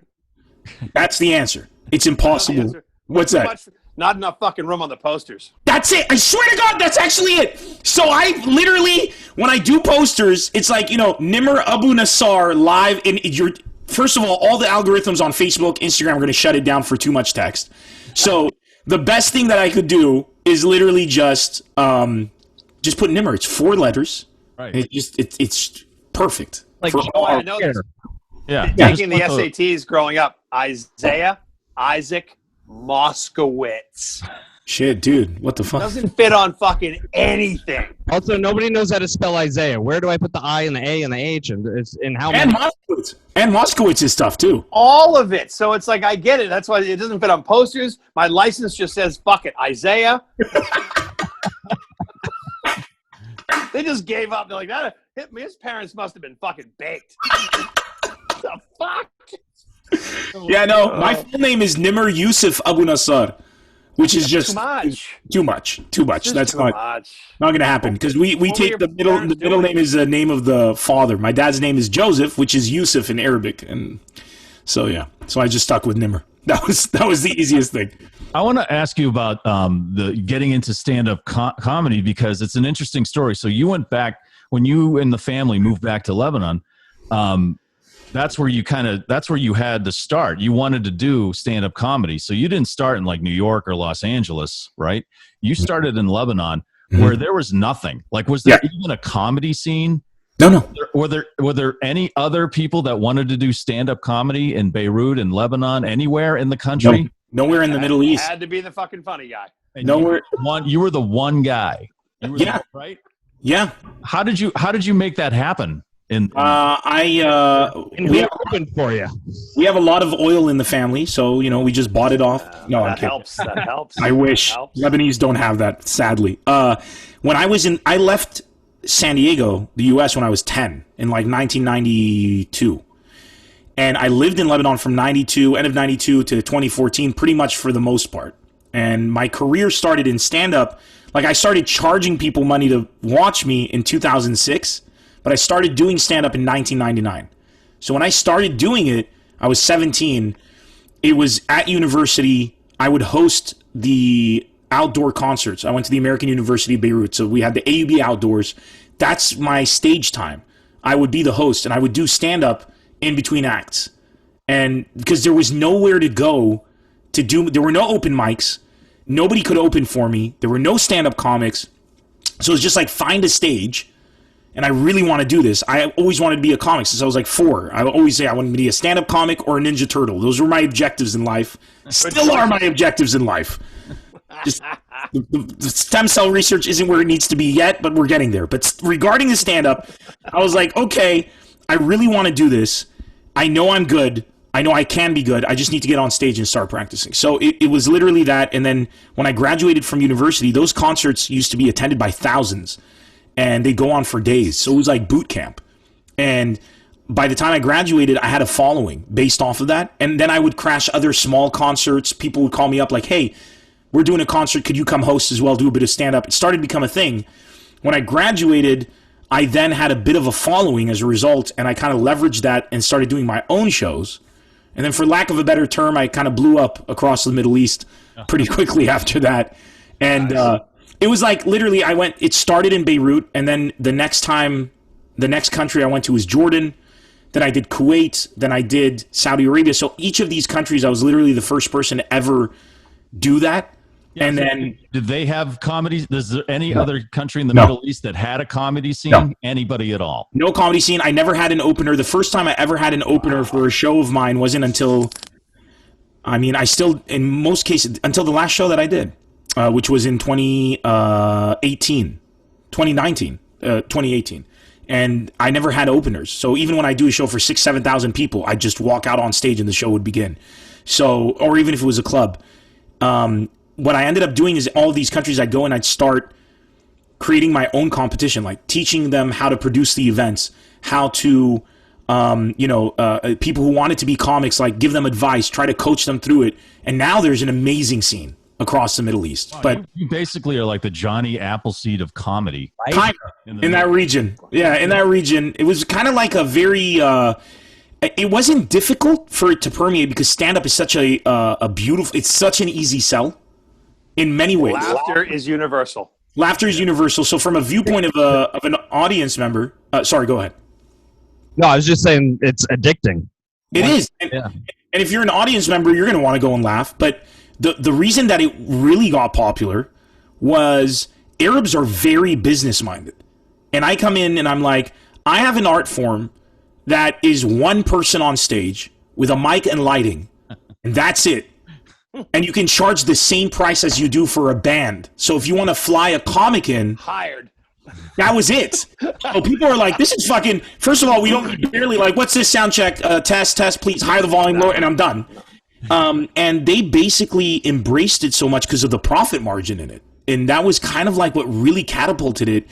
S2: That's the answer. It's impossible. What's that?
S6: Not enough fucking room on the posters.
S2: That's it. I swear to God, that's actually it. So I literally, when I do posters, it's like, Nemr Abu Nassar live. First of all the algorithms on Facebook, Instagram are going to shut it down for too much text. So the best thing that I could do is literally just put Nemr. It's 4 letters.
S5: Right.
S2: It's perfect.
S7: Like,
S6: I know this.
S5: Yeah.
S6: Taking the SATs growing up, Isaiah, Isaac, Moskowitz.
S2: Shit, dude. What the fuck?
S6: Doesn't fit on fucking anything.
S7: Also, nobody knows how to spell Isaiah. Where do I put the I and the A and the H and how
S2: and
S7: many?
S2: Moskowitz. And Moskowitz is tough too.
S6: All of it. So it's like, I get it. That's why it doesn't fit on posters. My license just says, fuck it, Isaiah. They just gave up. They're like, that. His parents must have been fucking baked. The fuck?
S2: Yeah, no. My full name is Nemr Yusuf Abu Nassar, which is just
S6: too much.
S2: Too much. That's not going to happen because we take the middle. The middle name is the name of the father. My dad's name is Joseph, which is Yusuf in Arabic, and so yeah. So I just stuck with Nemr. That was the easiest thing.
S5: I want to ask you about the getting into stand-up comedy because it's an interesting story. So you went back when you and the family moved back to Lebanon. that's where you had to start. You wanted to do stand-up comedy. So you didn't start in like New York or Los Angeles, right? You started in Lebanon where there was nothing. Like, was there even a comedy scene?
S2: No.
S5: Were there any other people that wanted to do stand-up comedy in Beirut and Lebanon, anywhere in the country?
S2: No, nowhere in the Middle East.
S6: Had to be the fucking funny guy.
S5: And nowhere. You were the one guy. Right?
S2: Yeah.
S5: How did you make that happen?
S7: We opened for you.
S2: We have a lot of oil in the family, so we just bought it off. No,
S6: that helps. That helps.
S2: I wish Lebanese don't have that. Sadly, when I left San Diego, the U.S. when I was 10 in like 1992, and I lived in Lebanon from end of 92 to 2014, pretty much for the most part. And my career started in stand-up. Like, I started charging people money to watch me in 2006. But I started doing stand-up in 1999. So when I started doing it, I was 17. It was at university. I would host the outdoor concerts. I went to the American University of Beirut, so we had the AUB outdoors. That's my stage time. I would be the host, and I would do stand-up in between acts. And because there was nowhere to go to do, there were no open mics. Nobody could open for me. There were no stand-up comics. So it was just like, find a stage. And I really want to do this. I always wanted to be a comic since I was like 4. I always say I wanted to be a stand-up comic or a Ninja Turtle. Those were my objectives in life. Still are my objectives in life. Just the stem cell research isn't where it needs to be yet, but we're getting there. But regarding the stand-up, I was like, okay, I really want to do this. I know I'm good. I know I can be good. I just need to get on stage and start practicing. So it was literally that. And then when I graduated from university, those concerts used to be attended by thousands. And they go on for days. So it was like boot camp. And by the time I graduated, I had a following based off of that. And then I would crash other small concerts. People would call me up like, hey, we're doing a concert. Could you come host as well, do a bit of stand-up? It started to become a thing. When I graduated, I then had a bit of a following as a result. And I kind of leveraged that and started doing my own shows. And then for lack of a better term, I kind of blew up across the Middle East pretty quickly after that. And it was like literally it started in Beirut, and then the next country I went to was Jordan. Then I did Kuwait. Then I did Saudi Arabia. So each of these countries, I was literally the first person to ever do that. Yeah, and then
S5: did they have comedy? Is there any other country in the Middle East that had a comedy scene? No. Anybody at all?
S2: No comedy scene. I never had an opener. The first time I ever had an opener for a show of mine wasn't until, in most cases, until the last show that I did. Which was in 2018. And I never had openers. So even when I do a show for 6,000, 7,000 people, I just walk out on stage and the show would begin. So, or even if it was a club. What I ended up doing is all these countries I'd go and I'd start creating my own competition, like teaching them how to produce the events, how to, people who wanted to be comics, like give them advice, try to coach them through it. And now there's an amazing scene across the Middle East.
S5: Wow,
S2: but
S5: you basically are like the Johnny Appleseed of comedy.
S2: Kind of, in that region. Yeah, in that region. It was kind of like a very... it wasn't difficult for it to permeate because stand-up is such a beautiful... It's such an easy sell in many ways.
S6: Laughter is universal.
S2: Laughter is universal. So from a viewpoint of an audience member... sorry, go ahead.
S7: No, I was just saying it's addicting.
S2: It is. And if you're an audience member, you're going to want to go and laugh. But the reason that it really got popular was Arabs are very business-minded. And I come in and I'm like, I have an art form that is one person on stage with a mic and lighting, and that's it. And you can charge the same price as you do for a band. So if you want to fly a comic in...
S6: Hired.
S2: That was it. So people are like, this is fucking... First of all, we don't barely like, what's this sound check? Test, please, higher the volume, lower, and I'm done. And they basically embraced it so much because of the profit margin in it. And that was kind of like what really catapulted it.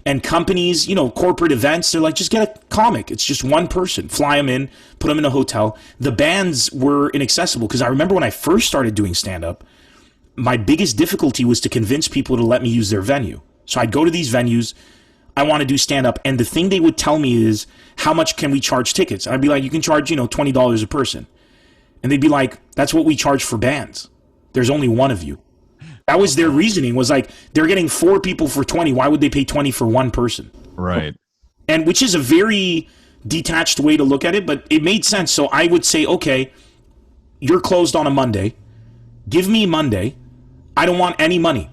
S2: And companies, corporate events, they're like, just get a comic. It's just one person. Fly them in, put them in a hotel. The bands were inaccessible because I remember when I first started doing stand-up, my biggest difficulty was to convince people to let me use their venue. So I'd go to these venues. I want to do stand-up. And the thing they would tell me is, how much can we charge tickets? And I'd be like, you can charge, $20 a person. And they'd be like, that's what we charge for bands. There's only one of you. That was their reasoning, was like, they're getting 4 people for 20. Why would they pay 20 for one person?
S5: Right.
S2: And which is a very detached way to look at it, but it made sense. So I would say, okay, you're closed on a Monday. Give me Monday. I don't want any money.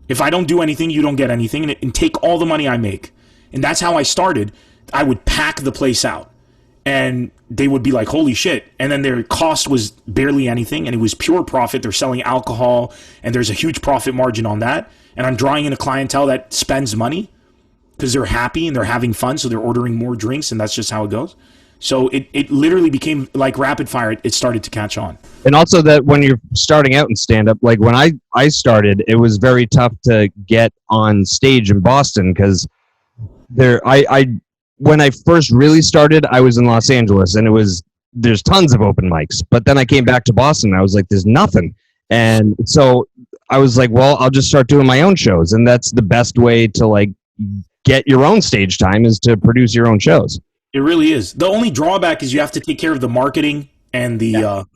S2: If I don't do anything, you don't get anything, and take all the money I make. And that's how I started. I would pack the place out, and they would be like, holy shit. And then their cost was barely anything, and it was pure profit. They're selling alcohol, and there's a huge profit margin on that. And I'm drawing in a clientele that spends money because they're happy and they're having fun, so they're ordering more drinks, and that's just how it goes. So it literally became like rapid fire. It started to catch on.
S7: And also that when you're starting out in stand-up, like when I started, it was very tough to get on stage in Boston because when I first really started, I was in Los Angeles, and there's tons of open mics. But then I came back to Boston, and I was like, there's nothing. And so I was like, well, I'll just start doing my own shows. And that's the best way to like get your own stage time, is to produce your own shows.
S2: It really is. The only drawback is you have to take care of the marketing and the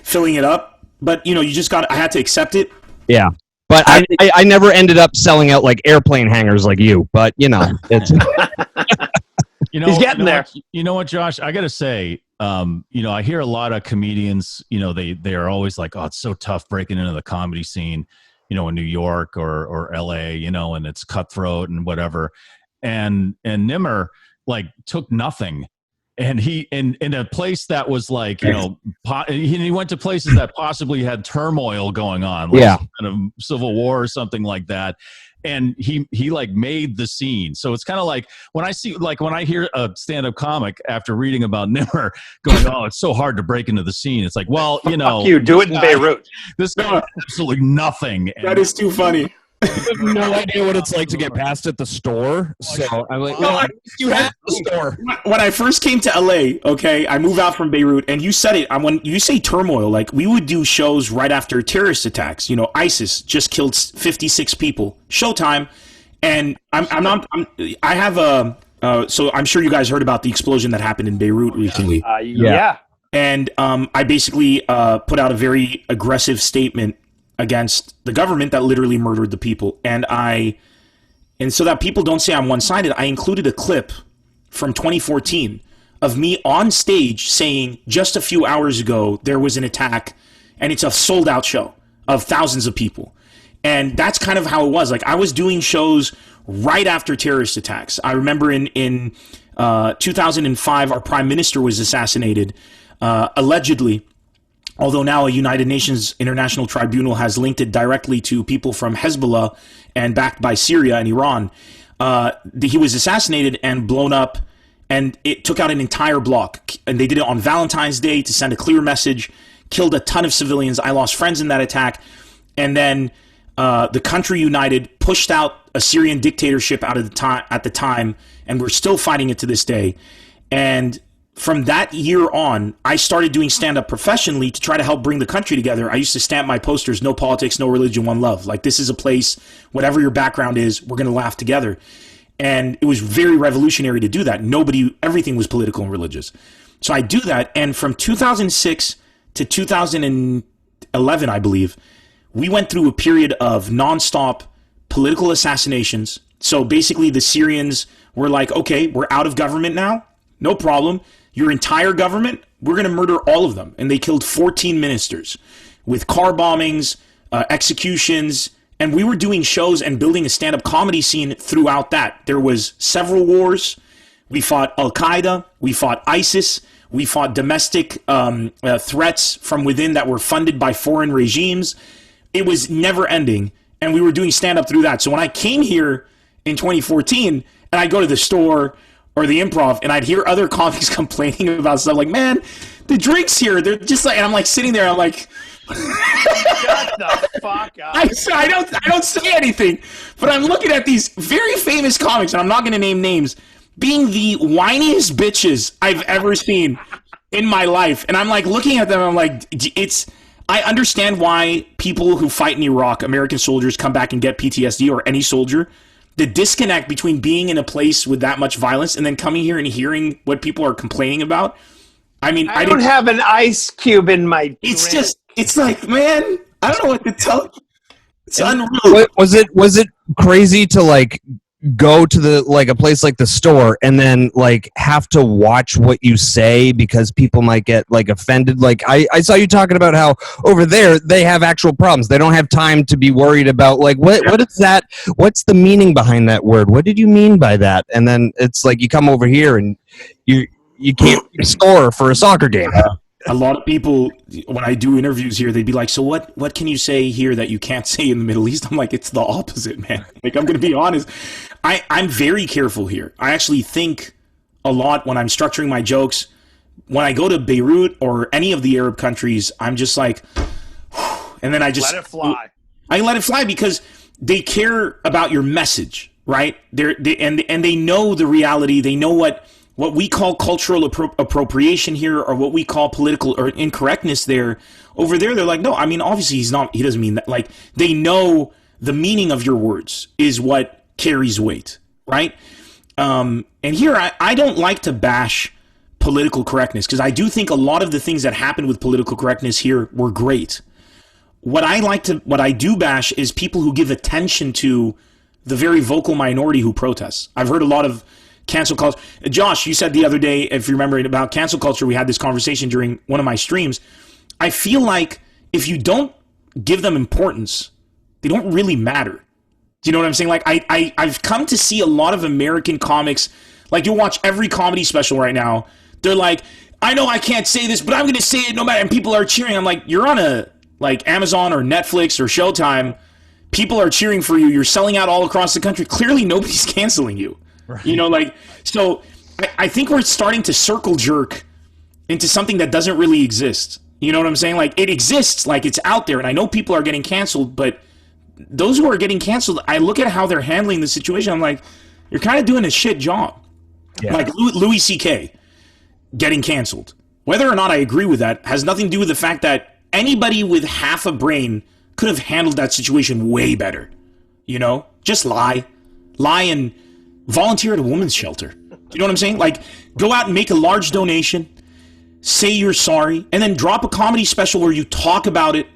S2: filling it up. But, you just I had to accept it.
S7: Yeah. But I never ended up selling out like airplane hangars like you. But, it's...
S6: He's getting there.
S5: You know what, Josh? I got to say, I hear a lot of comedians, they are always like, oh, it's so tough breaking into the comedy scene, in New York or LA, and it's cutthroat and whatever. And Nemr like took nothing. And he in a place that was like, he went to places that possibly had turmoil going on, like some kind of civil war or something like that. And he like made the scene. So it's kind of like when I hear a stand-up comic after reading about Nemr going, oh, it's so hard to break into the scene. It's like, well,
S6: fuck you, do it in Beirut.
S5: This guy absolutely nothing.
S2: That is too funny.
S7: I have no idea what it's like to get past at the store. So I'm like, you have the store.
S2: When I first came to LA, okay, I moved out from Beirut, and you said it. When you say turmoil, like we would do shows right after terrorist attacks. ISIS just killed 56 people. Showtime, and so I'm sure you guys heard about the explosion that happened in Beirut recently.
S6: Yeah.
S2: And I basically put out a very aggressive statement against the government that literally murdered the people. And so that people don't say I'm one-sided, I included a clip from 2014 of me on stage saying just a few hours ago there was an attack, and it's a sold-out show of thousands of people. And that's kind of how it was. Like, I was doing shows right after terrorist attacks. I remember in 2005, our prime minister was assassinated, allegedly. Although now a United Nations International Tribunal has linked it directly to people from Hezbollah and backed by Syria and Iran. He was assassinated and blown up, and it took out an entire block. And they did it on Valentine's Day to send a clear message, killed a ton of civilians. I lost friends in that attack. And then the country united, pushed out a Syrian dictatorship at the time, and we're still fighting it to this day. And from that year on, I started doing stand-up professionally to try to help bring the country together. I used to stamp my posters, no politics, no religion, one love. Like, this is a place, whatever your background is, we're going to laugh together. And it was very revolutionary to do that. Everything was political and religious. So I do that, and from 2006 to 2011, I believe, we went through a period of nonstop political assassinations. So basically the Syrians were like, okay, we're out of government now, no problem. Your entire government, we're going to murder all of them. And they killed 14 ministers with car bombings, executions. And we were doing shows and building a stand-up comedy scene throughout that. There was several wars. We fought Al-Qaeda. We fought ISIS. We fought domestic threats from within that were funded by foreign regimes. It was never ending. And we were doing stand-up through that. So when I came here in 2014 and I'd go to the store or the Improv, and I'd hear other comics complaining about stuff like, man, the drinks here, they're just like, and I'm like sitting there, I'm like,
S6: shut the fuck up.
S2: I don't say anything, but I'm looking at these very famous comics, and I'm not going to name names, being the whiniest bitches I've ever seen in my life. And I'm like looking at them, I'm like, I understand why people who fight in Iraq, American soldiers, come back and get PTSD, or any soldier. The disconnect between being in a place with that much violence and then coming here and hearing what people are complaining about. I mean,
S6: I don't have an ice cube in my
S2: It's drink. It's like, man, I don't know what to tell you. It's unreal.
S7: Was it crazy to like go to the like a place like the store and then like have to watch what you say because people might get like offended. Like I saw you talking about how over there they have actual problems. They don't have time to be worried about like what is that? What's the meaning behind that word? What did you mean by that? And then it's like you come over here and you can't score for a soccer game.
S2: A lot of people, when I do interviews here, they'd be like, so what can you say here that you can't say in the Middle East? I'm like, it's the opposite, man. Like, I'm going to be honest. I'm very careful here. I actually think a lot when I'm structuring my jokes. When I go to Beirut or any of the Arab countries, I'm just like, and then I just
S6: let it fly.
S2: I let it fly because they care about your message, right? And they know the reality. They know what we call cultural appropriation here, or what we call political or incorrectness there. Over there, they're like, no, I mean, obviously he doesn't mean that. Like, they know the meaning of your words is what carries weight, right? And here, I don't like to bash political correctness because I do think a lot of the things that happened with political correctness here were great. What I do bash is people who give attention to the very vocal minority who protests. I've heard a lot of cancel culture. Josh, you said the other day, if you remember, about cancel culture, we had this conversation during one of my streams. I feel like if you don't give them importance, they don't really matter. Do you know what I'm saying? Like, I've come to see a lot of American comics, like you'll watch every comedy special right now. They're like, I know I can't say this, but I'm going to say it no matter, and people are cheering. I'm like, you're on a, like, Amazon or Netflix or Showtime. People are cheering for you. You're selling out all across the country. Clearly, nobody's canceling you. Right. You know, like, so I think we're starting to circle jerk into something that doesn't really exist. You know what I'm saying? Like, it exists, like it's out there, and I know people are getting canceled, but those who are getting canceled, I look at how they're handling the situation, I'm like, you're kind of doing a shit job. Yeah. Like Louis C.K. getting canceled. Whether or not I agree with that has nothing to do with the fact that anybody with half a brain could have handled that situation way better. You know? Just lie and volunteer at a women's shelter. You know what I'm saying? Like, go out and make a large donation, say you're sorry, and then drop a comedy special where you talk about it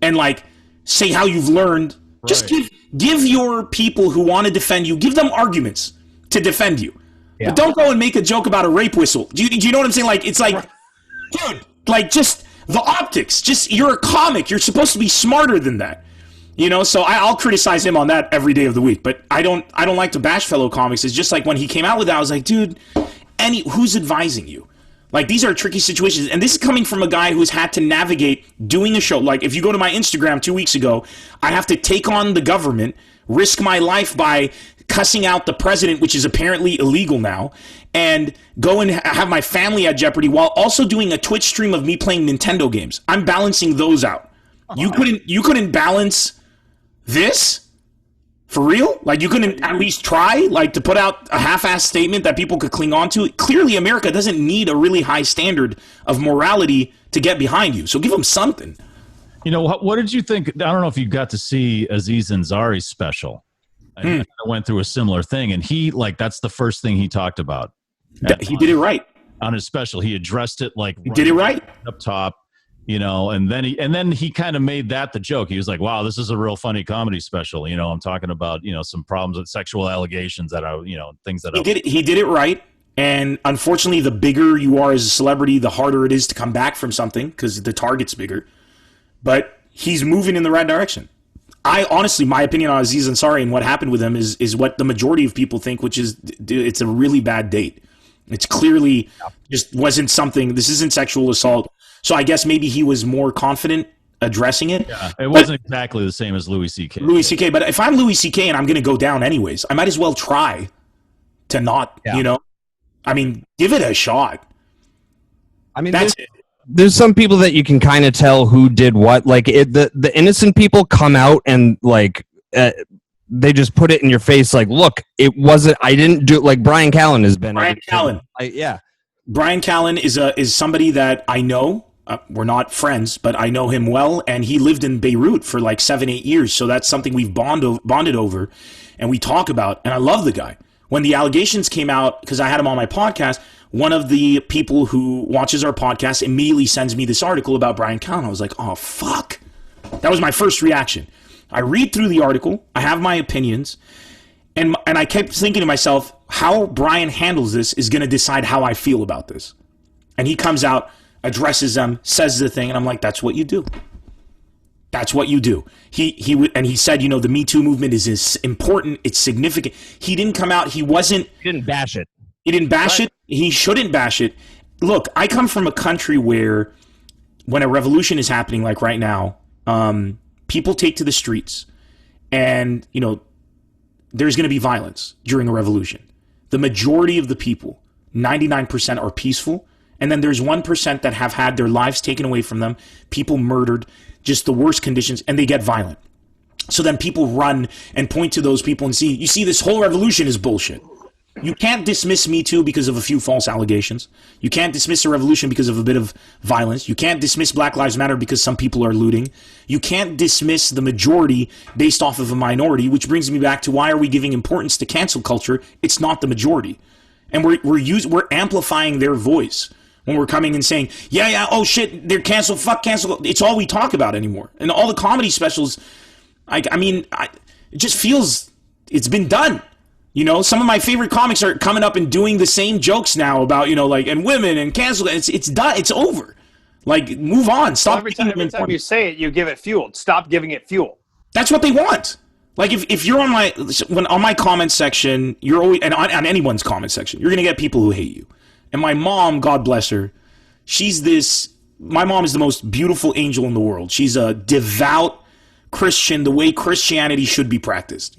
S2: and, like, say how you've learned. Right. Just give your people who want to defend you, give them arguments to defend you. Yeah. But don't go and make a joke about a rape whistle. Do you know what I'm saying? Like, it's like, dude, like, just the optics. Just, you're a comic. You're supposed to be smarter than that. You know, so I'll criticize him on that every day of the week, but I don't like to bash fellow comics. It's just like when he came out with that, I was like, dude, who's advising you? Like, these are tricky situations, and this is coming from a guy who's had to navigate doing a show. Like, if you go to my Instagram 2 weeks ago, I have to take on the government, risk my life by cussing out the president, which is apparently illegal now, and go and have my family at jeopardy while also doing a Twitch stream of me playing Nintendo games. I'm balancing those out. You couldn't balance this? For real? Like, you couldn't at least try, like, to put out a half-assed statement that people could cling on to? Clearly, America doesn't need a really high standard of morality to get behind you. So give them something.
S5: You know, what did you think? I don't know if you got to see Aziz Ansari's special. I went through a similar thing, and he, like, that's the first thing he talked about.
S2: He did it right.
S5: On his special, he addressed it, like,
S2: he did it right
S5: up top. You know, and then he kind of made that the joke. He was like, wow, this is a real funny comedy special. You know, I'm talking about, you know, some problems with sexual allegations that are, you know, things that
S2: he did it right. And unfortunately, the bigger you are as a celebrity, the harder it is to come back from something because the target's bigger. But he's moving in the right direction. I honestly, my opinion on Aziz Ansari and what happened with him is what the majority of people think, which is, dude, it's a really bad date. It's clearly just wasn't something. This isn't sexual assault. So I guess maybe he was more confident addressing it.
S5: Yeah, it wasn't exactly the same as Louis C.K.
S2: But if I'm Louis C.K. and I'm going to go down anyways, I might as well try to not, you know. I mean, give it a shot.
S7: I mean, there's some people that you can kind of tell who did what. Like, the innocent people come out and, like, they just put it in your face like, look, it wasn't, I didn't do it. Like Brian Callen has been.
S2: Brian Callen. Brian Callen is somebody that I know. We're not friends, but I know him well, and he lived in Beirut for like 7-8 years, so that's something we've bonded over, and we talk about, and I love the guy. When the allegations came out, because I had him on my podcast, one of the people who watches our podcast immediately sends me this article about Brian Callen. I was like, oh, fuck. That was my first reaction. I read through the article, I have my opinions, And I kept thinking to myself, how Brian handles this is going to decide how I feel about this. And he comes out, addresses them, says the thing, and I'm like, that's what you do. That's what you do. He said, the Me Too movement is important. It's significant. He didn't come out. He
S7: didn't bash it.
S2: He didn't bash it. He shouldn't bash it. Look, I come from a country where when a revolution is happening, like right now, people take to the streets, and there's going to be violence during a revolution. The majority of the people, 99%, are peaceful, and then there's 1% that have had their lives taken away from them, people murdered, just the worst conditions, and they get violent. So then people run and point to those people and you see this whole revolution is bullshit. You can't dismiss Me Too because of a few false allegations. You can't dismiss a revolution because of a bit of violence. You can't dismiss Black Lives Matter because some people are looting. You can't dismiss the majority based off of a minority, which brings me back to why are we giving importance to cancel culture? It's not the majority. And we're amplifying their voice when we're coming and saying, oh shit, they're canceled, fuck cancel. It's all we talk about anymore. And all the comedy specials, it just feels it's been done. Some of my favorite comics are coming up and doing the same jokes now about, and women and cancel. It's done. It's over. Like, move on. Stop.
S6: Every time you say it, you give it fuel. Stop giving it fuel.
S2: That's what they want. Like, if you're on my comment section, you're always, and on anyone's comment section, you're going to get people who hate you. And my mom, God bless her, my mom is the most beautiful angel in the world. She's a devout Christian, the way Christianity should be practiced.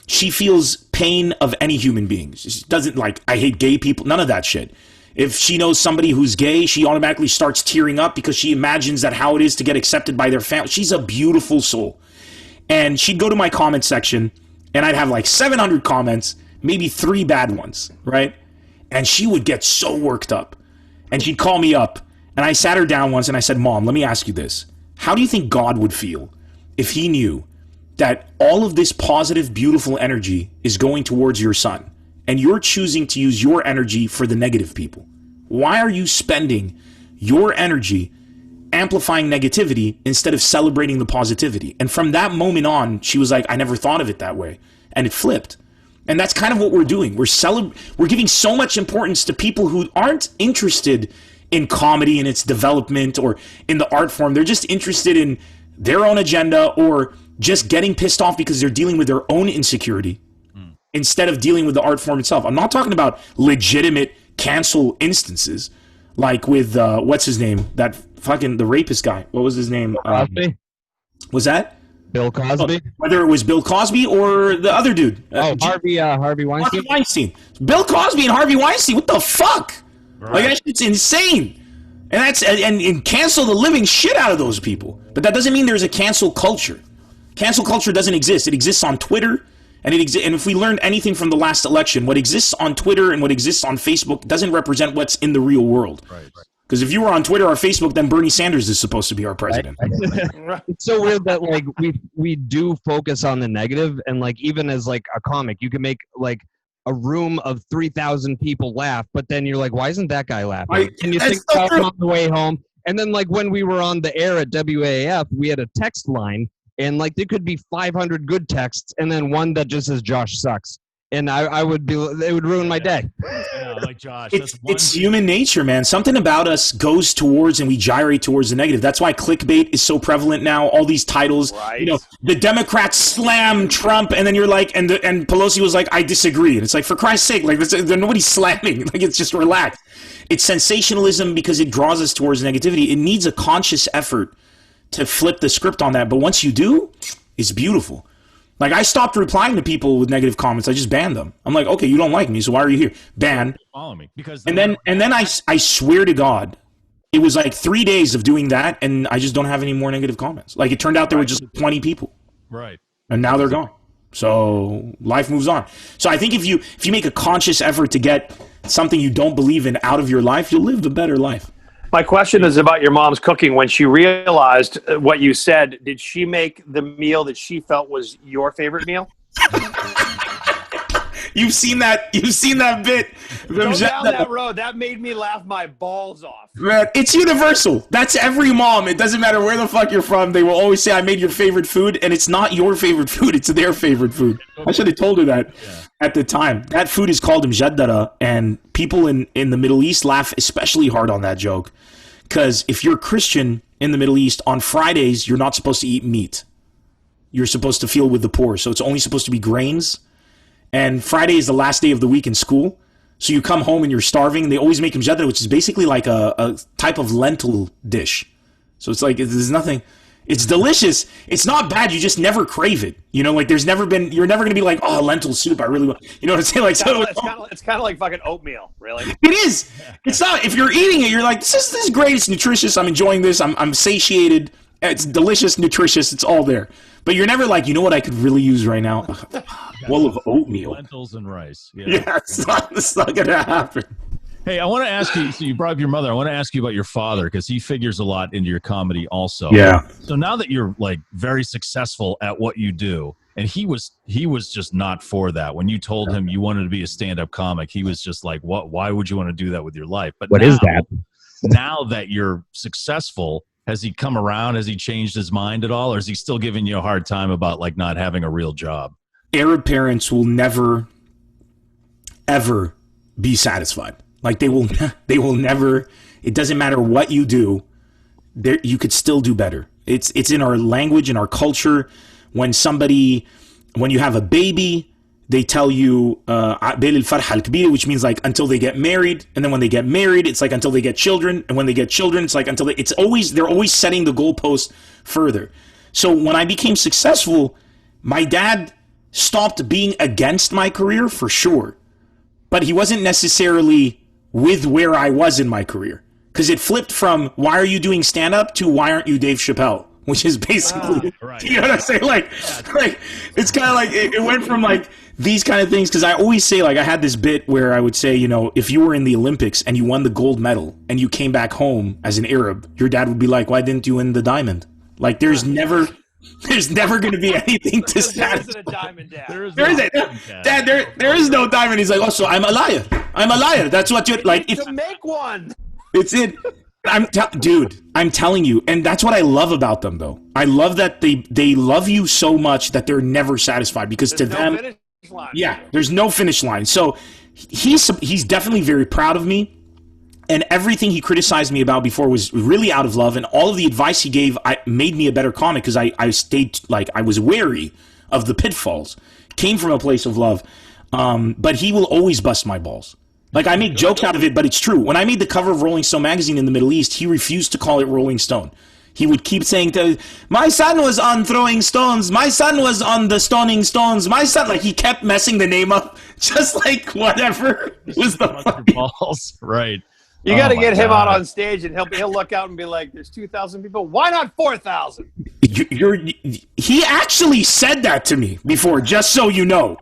S2: She feels pain of any human being. She doesn't I hate gay people, none of that shit. If she knows somebody who's gay, she automatically starts tearing up because she imagines that how it is to get accepted by their family. She's a beautiful soul. And she'd go to my comment section, and I'd have 700 comments, maybe 3 bad ones, right? And she would get so worked up. And she'd call me up, and I sat her down once, and I said, Mom, let me ask you this. How do you think God would feel if he knew that all of this positive, beautiful energy is going towards your son, and you're choosing to use your energy for the negative people? Why are you spending your energy amplifying negativity instead of celebrating the positivity? And from that moment on, she was like, I never thought of it that way. And it flipped. And that's kind of what we're doing. We're giving so much importance to people who aren't interested in comedy and its development or in the art form. They're just interested in their own agenda or just getting pissed off because they're dealing with their own insecurity instead of dealing with the art form itself. I'm not talking about legitimate cancel instances like with, what's his name? That fucking, the rapist guy. What was his name?
S7: Cosby?
S2: Was that?
S7: Bill Cosby?
S2: Whether it was Bill Cosby or the other dude.
S7: Harvey Weinstein?
S2: Harvey Weinstein. Bill Cosby and Harvey Weinstein. What the fuck? Right. That shit's insane. And cancel the living shit out of those people. But that doesn't mean there's a cancel culture. Cancel culture doesn't exist. It exists on Twitter. And if we learned anything from the last election, what exists on Twitter and what exists on Facebook doesn't represent what's in the real world. Right. Because if you were on Twitter or Facebook, then Bernie Sanders is supposed to be our president.
S7: It's so weird that we do focus on the negative, and even as a comic, you can make a room of 3,000 people laugh, but then you're like, why isn't that guy laughing? Can you think about it on the way home? And then when we were on the air at WAF, we had a text line, and there could be 500 good texts, and then one that just says Josh sucks. And it would ruin my day.
S5: Yeah, like Josh.
S2: It's human nature, man. Something about us goes towards and we gyrate towards the negative. That's why clickbait is so prevalent now. All these titles,
S6: right.
S2: The Democrats slam Trump, and then you're like, and Pelosi was like, I disagree. And it's like, for Christ's sake, nobody's slamming. It's just relaxed. It's sensationalism because it draws us towards negativity. It needs a conscious effort to flip the script on that. But once you do, it's beautiful. I stopped replying to people with negative comments. I just banned them. I'm like, okay, you don't like me, so why are you here? Ban.
S5: Follow me because
S2: and then I swear to God, it was 3 days of doing that, and I just don't have any more negative comments. It turned out there were just 20 people,
S5: right?
S2: And now they're gone. So life moves on. So I think if you make a conscious effort to get something you don't believe in out of your life, you'll live a better life.
S6: My question is about your mom's cooking. When she realized what you said, did she make the meal that she felt was your favorite meal?
S2: You've seen that bit.
S6: Go down that road. That made me laugh my balls off.
S2: Man, it's universal. That's every mom. It doesn't matter where the fuck you're from. They will always say, I made your favorite food, and it's not your favorite food. It's their favorite food. I should have told her that at the time. That food is called mjaddara, and people in the Middle East laugh especially hard on that joke. Because if you're Christian in the Middle East, on Fridays, you're not supposed to eat meat. You're supposed to feel with the poor. So it's only supposed to be grains. And Friday is the last day of the week in school. So you come home and you're starving. They always make mjaddara, which is basically like a type of lentil dish. So it's like, there's nothing. It's delicious. It's not bad. You just never crave it. You know, like you're never going to be like, oh, lentil soup. I really want, you know what I'm saying? Like,
S6: it's kind of like fucking oatmeal, really.
S2: It is. It's not, if you're eating it, you're like, this is great. It's nutritious. I'm enjoying this. I'm satiated. It's delicious, nutritious. It's all there. But you're never like, you know what I could really use right now? A bowl of oatmeal.
S5: Lentils and rice.
S2: Yeah, it's not going to happen.
S5: Hey, I want to ask you, so you brought up your mother. I want to ask you about your father because he figures a lot into your comedy also.
S2: Yeah.
S5: So now that you're like very successful at what you do, and he was just not for that. When you told him you wanted to be a stand-up comic, he was just like, "What? Why would you want to do that with your life?" But
S7: what is that?
S5: Now that you're successful, has he come around? Has he changed his mind at all, or is he still giving you a hard time about like not having a real job?
S2: Arab parents will never, ever be satisfied. Like they will never. It doesn't matter what you do. You could still do better. It's in our language, in our culture. When you have a baby, they tell you which means like until they get married, and then when they get married, it's like until they get children, and when they get children, it's like until they're always setting the goalpost further. So when I became successful, my dad stopped being against my career for sure, but he wasn't necessarily with where I was in my career, because it flipped from why are you doing stand-up to why aren't you Dave Chappelle, which is basically, right. You know what I'm saying? Like it's kind of like it went from like these kind of things, because I always say, like, I had this bit where I would say, you know, if you were in the Olympics and you won the gold medal and you came back home as an Arab, your dad would be like, why didn't you win the diamond? Like there's never going to be anything to satisfy.
S6: There isn't a diamond, Dad.
S2: There is no diamond. He's like, oh, so I'm a liar. I'm a liar. That's what you're like.
S6: To make one.
S2: It's it. Dude, I'm telling you, and that's what I love about them, though. I love that they love you so much that they're never satisfied, because there's to them, finish line. Yeah, there's no finish line. So he's definitely very proud of me, and everything he criticized me about before was really out of love, and all of the advice he gave made me a better comic, because I stayed, like, I was wary of the pitfalls. Came from a place of love, but he will always bust my balls. Like, I make jokes out of it, but it's true. When I made the cover of Rolling Stone magazine in the Middle East, he refused to call it Rolling Stone. He would keep saying, my son was on throwing stones. My son was on the stoning stones. My son, like, he kept messing the name up, just like whatever was the
S5: balls. Right.
S6: You got to get him out on stage, and he'll look out and be like, there's 2,000 people. Why not 4,000?
S2: He actually said that to me before, just so you know.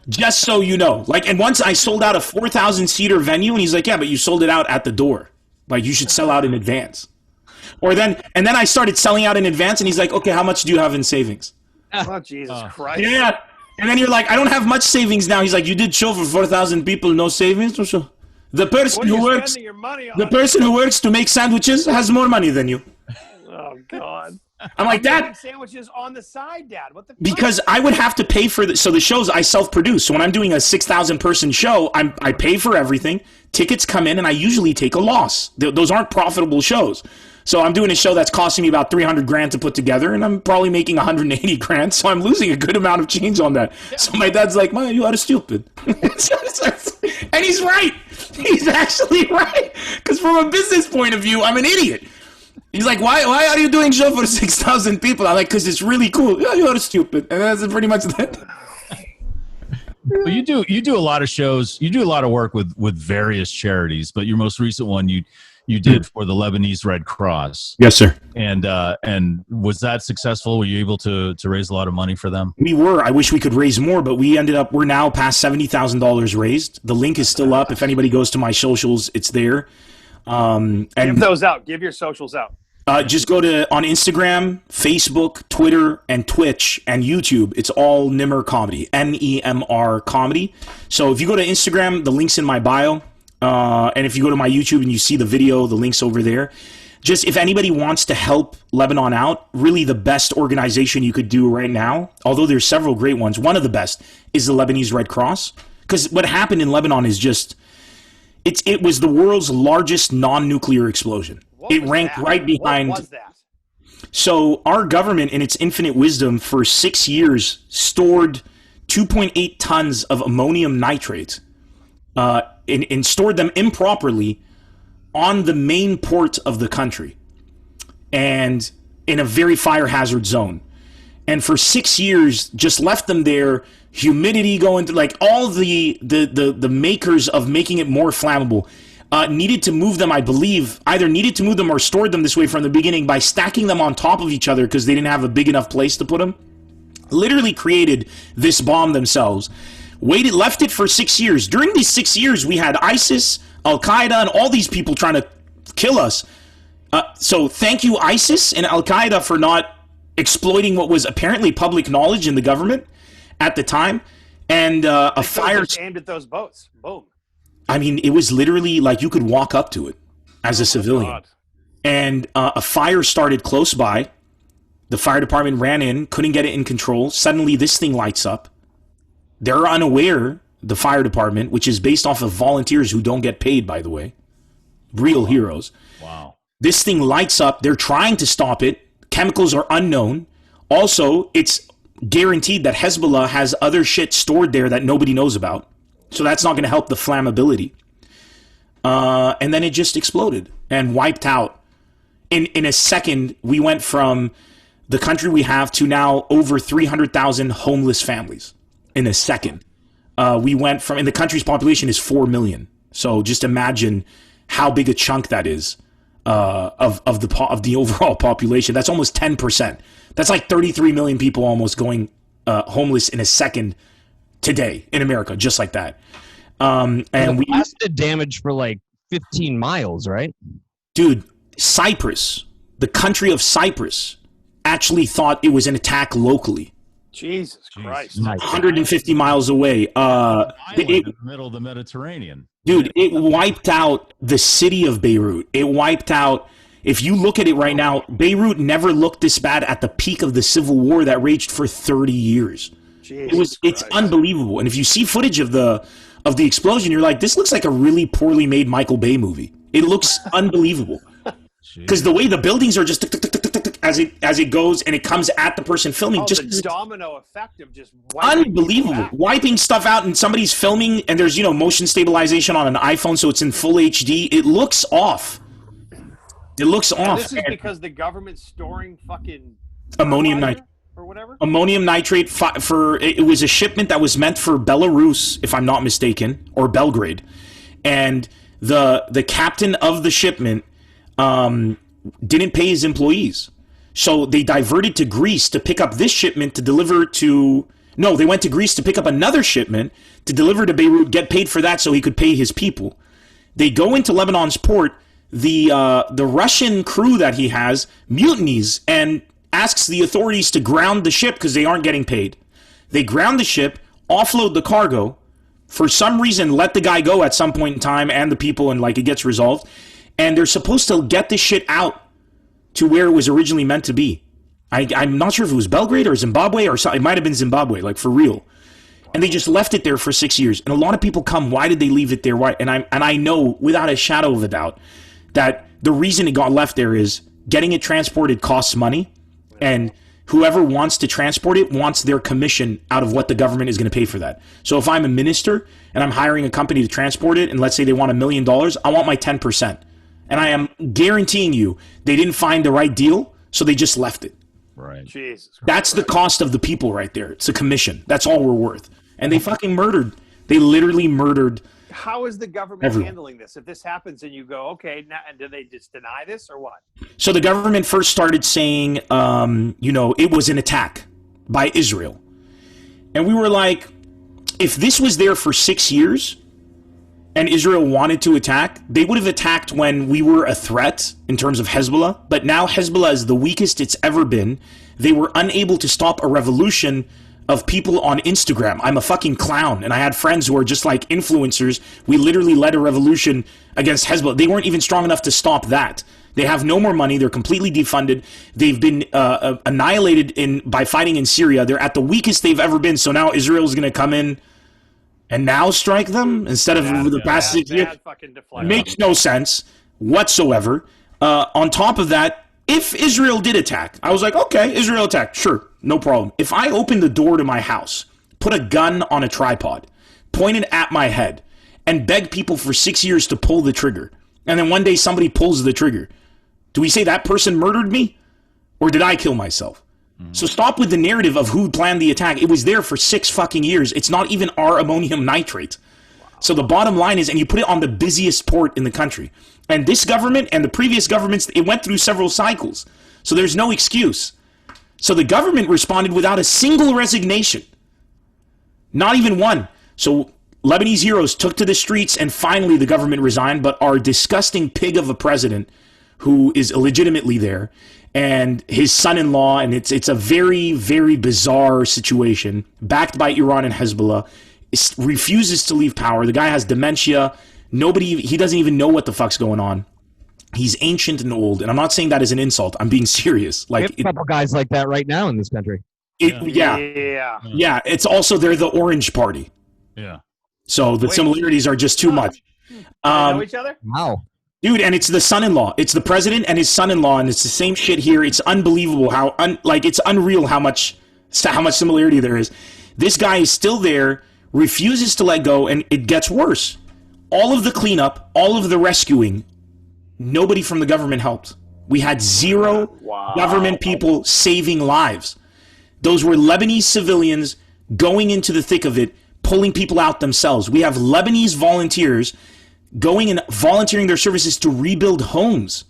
S2: Just so you know. Like, and once I sold out a 4,000-seater venue, and he's like, yeah, but you sold it out at the door. Like, you should sell out in advance. And then I started selling out in advance, and he's like, okay, how much do you have in savings?
S6: Oh, Jesus Christ.
S2: Yeah. And then you're like, I don't have much savings now. He's like, you did show for 4,000 people, no savings? The person who works to make sandwiches has more money than you.
S6: Oh, God.
S2: I'm like, Dad.
S6: Sandwiches on the side, Dad. What the?
S2: Because I would have to pay for so the shows I self-produce. So when I'm doing a 6,000 person show, I pay for everything. Tickets come in, and I usually take a loss. Those aren't profitable shows. So I'm doing a show that's costing me about $300,000 to put together, and I'm probably making $180,000. So I'm losing a good amount of change on that. So my dad's like, "Man, you are stupid," and he's right. He's actually right. Because from a business point of view, I'm an idiot. He's like, why are you doing show for 6,000 people? I'm like, because it's really cool. Yeah, you are stupid. And that's pretty much that.
S5: Well, you do a lot of shows. You do a lot of work with various charities, but your most recent one you did for the Lebanese Red Cross.
S2: Yes, sir.
S5: And was that successful? Were you able to raise a lot of money for them?
S2: We were. I wish we could raise more, but we're now past $70,000 raised. The link is still up. If anybody goes to my socials, it's there.
S6: Give those out. Give your socials out.
S2: Just go on Instagram, Facebook, Twitter, and Twitch, and YouTube. It's all Nemr Comedy, Nemr Comedy. So if you go to Instagram, the link's in my bio. And if you go to my YouTube and you see the video, the link's over there. Just if anybody wants to help Lebanon out, really the best organization you could do right now, although there's several great ones, one of the best is the Lebanese Red Cross. Because what happened in Lebanon is just, it was the world's largest non-nuclear explosion. It ranked right behind.
S6: What was that?
S2: So our government, in its infinite wisdom, for 6 years stored 2.8 tons of ammonium nitrate and stored them improperly on the main port of the country and in a very fire hazard zone. And for 6 years, just left them there, humidity going to, like, all the makers of making it more flammable. Needed to move them, I believe, either needed to move them or stored them this way from the beginning by stacking them on top of each other because they didn't have a big enough place to put them. Literally created this bomb themselves. Left it for 6 years. During these 6 years, we had ISIS, Al-Qaeda, and all these people trying to kill us. So thank you, ISIS and Al-Qaeda, for not exploiting what was apparently public knowledge in the government at the time. And a fire
S6: aimed at those boats. Boom.
S2: I mean, it was literally like you could walk up to it as a civilian.
S6: God.
S2: And a fire started close by. The fire department ran in, couldn't get it in control. Suddenly, this thing lights up. They're unaware, the fire department, which is based off of volunteers who don't get paid, by the way. Real heroes.
S5: Wow.
S2: This thing lights up. They're trying to stop it. Chemicals are unknown. Also, it's guaranteed that Hezbollah has other shit stored there that nobody knows about. So that's not going to help the flammability. And then it just exploded and wiped out. In a second, we went from the country we have to now over 300,000 homeless families. In a second. We went from, and the country's population is 4 million. So just imagine how big a chunk that is of the overall population. That's almost 10%. That's like 33 million people almost going homeless in a second today in America, just like that.
S7: And we lasted damage for like 15 miles, right?
S2: Dude, Cyprus, the country of Cyprus, actually thought it was an attack locally.
S6: Jesus Christ.
S2: 150 miles away.
S5: In the middle of the Mediterranean.
S2: Dude, it wiped out the city of Beirut. It wiped out, if you look at it right now, Beirut never looked this bad at the peak of the civil war that raged for 30 years. It's unbelievable. And if you see footage of the explosion, you're like, this looks like a really poorly made Michael Bay movie. It looks unbelievable. Because the way the buildings are just as it goes and it comes at the person filming, just
S6: the domino effect of just
S2: unbelievable. Wiping stuff out, and somebody's filming, and there's motion stabilization on an iPhone, so it's in full HD. It looks off. It looks off.
S6: This is because the government's storing fucking
S2: ammonium nitrate
S6: or whatever.
S2: Ammonium nitrate it was a shipment that was meant for Belarus, if I'm not mistaken, or Belgrade, and the captain of the shipment didn't pay his employees. So they diverted to Greece to pick up this shipment to deliver to... No, they went to Greece to pick up another shipment to deliver to Beirut, get paid for that so he could pay his people. They go into Lebanon's port. The Russian crew that he has mutinies and asks the authorities to ground the ship because they aren't getting paid. They ground the ship, offload the cargo, for some reason let the guy go at some point in time and the people, and it gets resolved. And they're supposed to get this shit out to where it was originally meant to be. I'm not sure if it was Belgrade or Zimbabwe or something. It might have been Zimbabwe, for real. And they just left it there for 6 years. And a lot of people come, why did they leave it there? Why? And I know without a shadow of a doubt that the reason it got left there is getting it transported costs money. And whoever wants to transport it wants their commission out of what the government is going to pay for that. So if I'm a minister and I'm hiring a company to transport it, and let's say they want $1 million, I want my 10%. And I am guaranteeing you they didn't find the right deal, so they just left it.
S5: Right.
S6: Jesus Christ.
S2: That's the cost of the people right there. It's a commission. That's all we're worth. And they fucking murdered. They literally murdered.
S6: How is the government handling this? If this happens and you go, okay, now, and do they just deny this or what?
S2: So the government first started saying, it was an attack by Israel. And we were like, if this was there for 6 years, and Israel wanted to attack, they would have attacked when we were a threat in terms of Hezbollah. But now Hezbollah is the weakest it's ever been. They were unable to stop a revolution of people on Instagram. I'm a fucking clown, and I had friends who are just like influencers. We literally led a revolution against Hezbollah. They weren't even strong enough to stop that. They have no more money. They're completely defunded. They've been annihilated by fighting in Syria. They're at the weakest they've ever been. So now Israel's going to come in and now strike them instead of the past 6 years. Makes no sense whatsoever. On top of that, if Israel did attack, I was like, okay, Israel attacked, sure, no problem. If I open the door to my house, put a gun on a tripod, point it at my head, and beg people for 6 years to pull the trigger, and then one day somebody pulls the trigger, do we say that person murdered me? Or did I kill myself? So stop with the narrative of who planned the attack. It was there for 6 fucking years. It's not even our ammonium nitrate. So the bottom line is, and you put it on the busiest port in the country. And this government and the previous governments, it went through several cycles. So there's no excuse. So the government responded without a single resignation. Not even one. So Lebanese heroes took to the streets, and finally the government resigned, but our disgusting pig of a president, who is illegitimately there, and his son-in-law, and it's a very, very bizarre situation, backed by Iran and Hezbollah, refuses to leave power. The guy has dementia. He doesn't even know what the fuck's going on. He's ancient and old, and I'm not saying that as an insult. I'm being serious.
S7: We have a couple guys like that right now in this country.
S2: Yeah. It's also, they're the Orange Party.
S5: Yeah.
S2: So the similarities are just too much.
S6: Know each other?
S7: Wow.
S2: Dude, and it's the son-in-law. It's the president and his son-in-law, and it's the same shit here. It's unbelievable how, it's unreal how much similarity there is. This guy is still there, refuses to let go, and it gets worse. All of the cleanup, all of the rescuing, nobody from the government helped. We had zero government people saving lives. Those were Lebanese civilians going into the thick of it, pulling people out themselves. We have Lebanese volunteers going and volunteering their services to rebuild homes.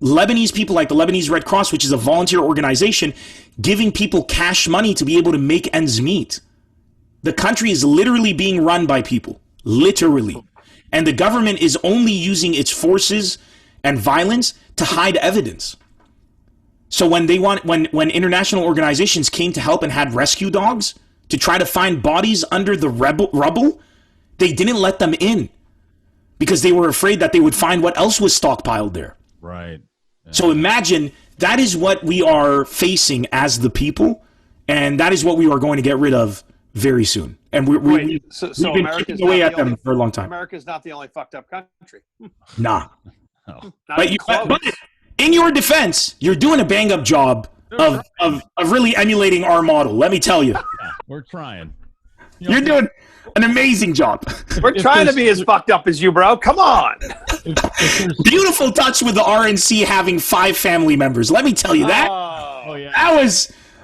S2: Lebanese people like the Lebanese Red Cross, which is a volunteer organization, giving people cash money to be able to make ends meet. The country is literally being run by people. Literally. And the government is only using its forces and violence to hide evidence. So when international organizations came to help and had rescue dogs to try to find bodies under the rubble, they didn't let them in because they were afraid that they would find what else was stockpiled there.
S5: Right. Yeah.
S2: So imagine that is what we are facing as the people, and that is what we are going to get rid of very soon. And we've been chipping away at them for a long time.
S6: America's not the only fucked up country.
S2: Nah.
S5: Oh.
S2: But in your defense, you're doing a bang up job of really emulating our model. Let me tell you.
S5: Yeah, we're trying.
S2: You're doing an amazing job.
S6: We're trying to be as fucked up as you, bro. Come on.
S2: Beautiful touch with the RNC having 5 family members. Let me tell you that.
S5: Oh yeah.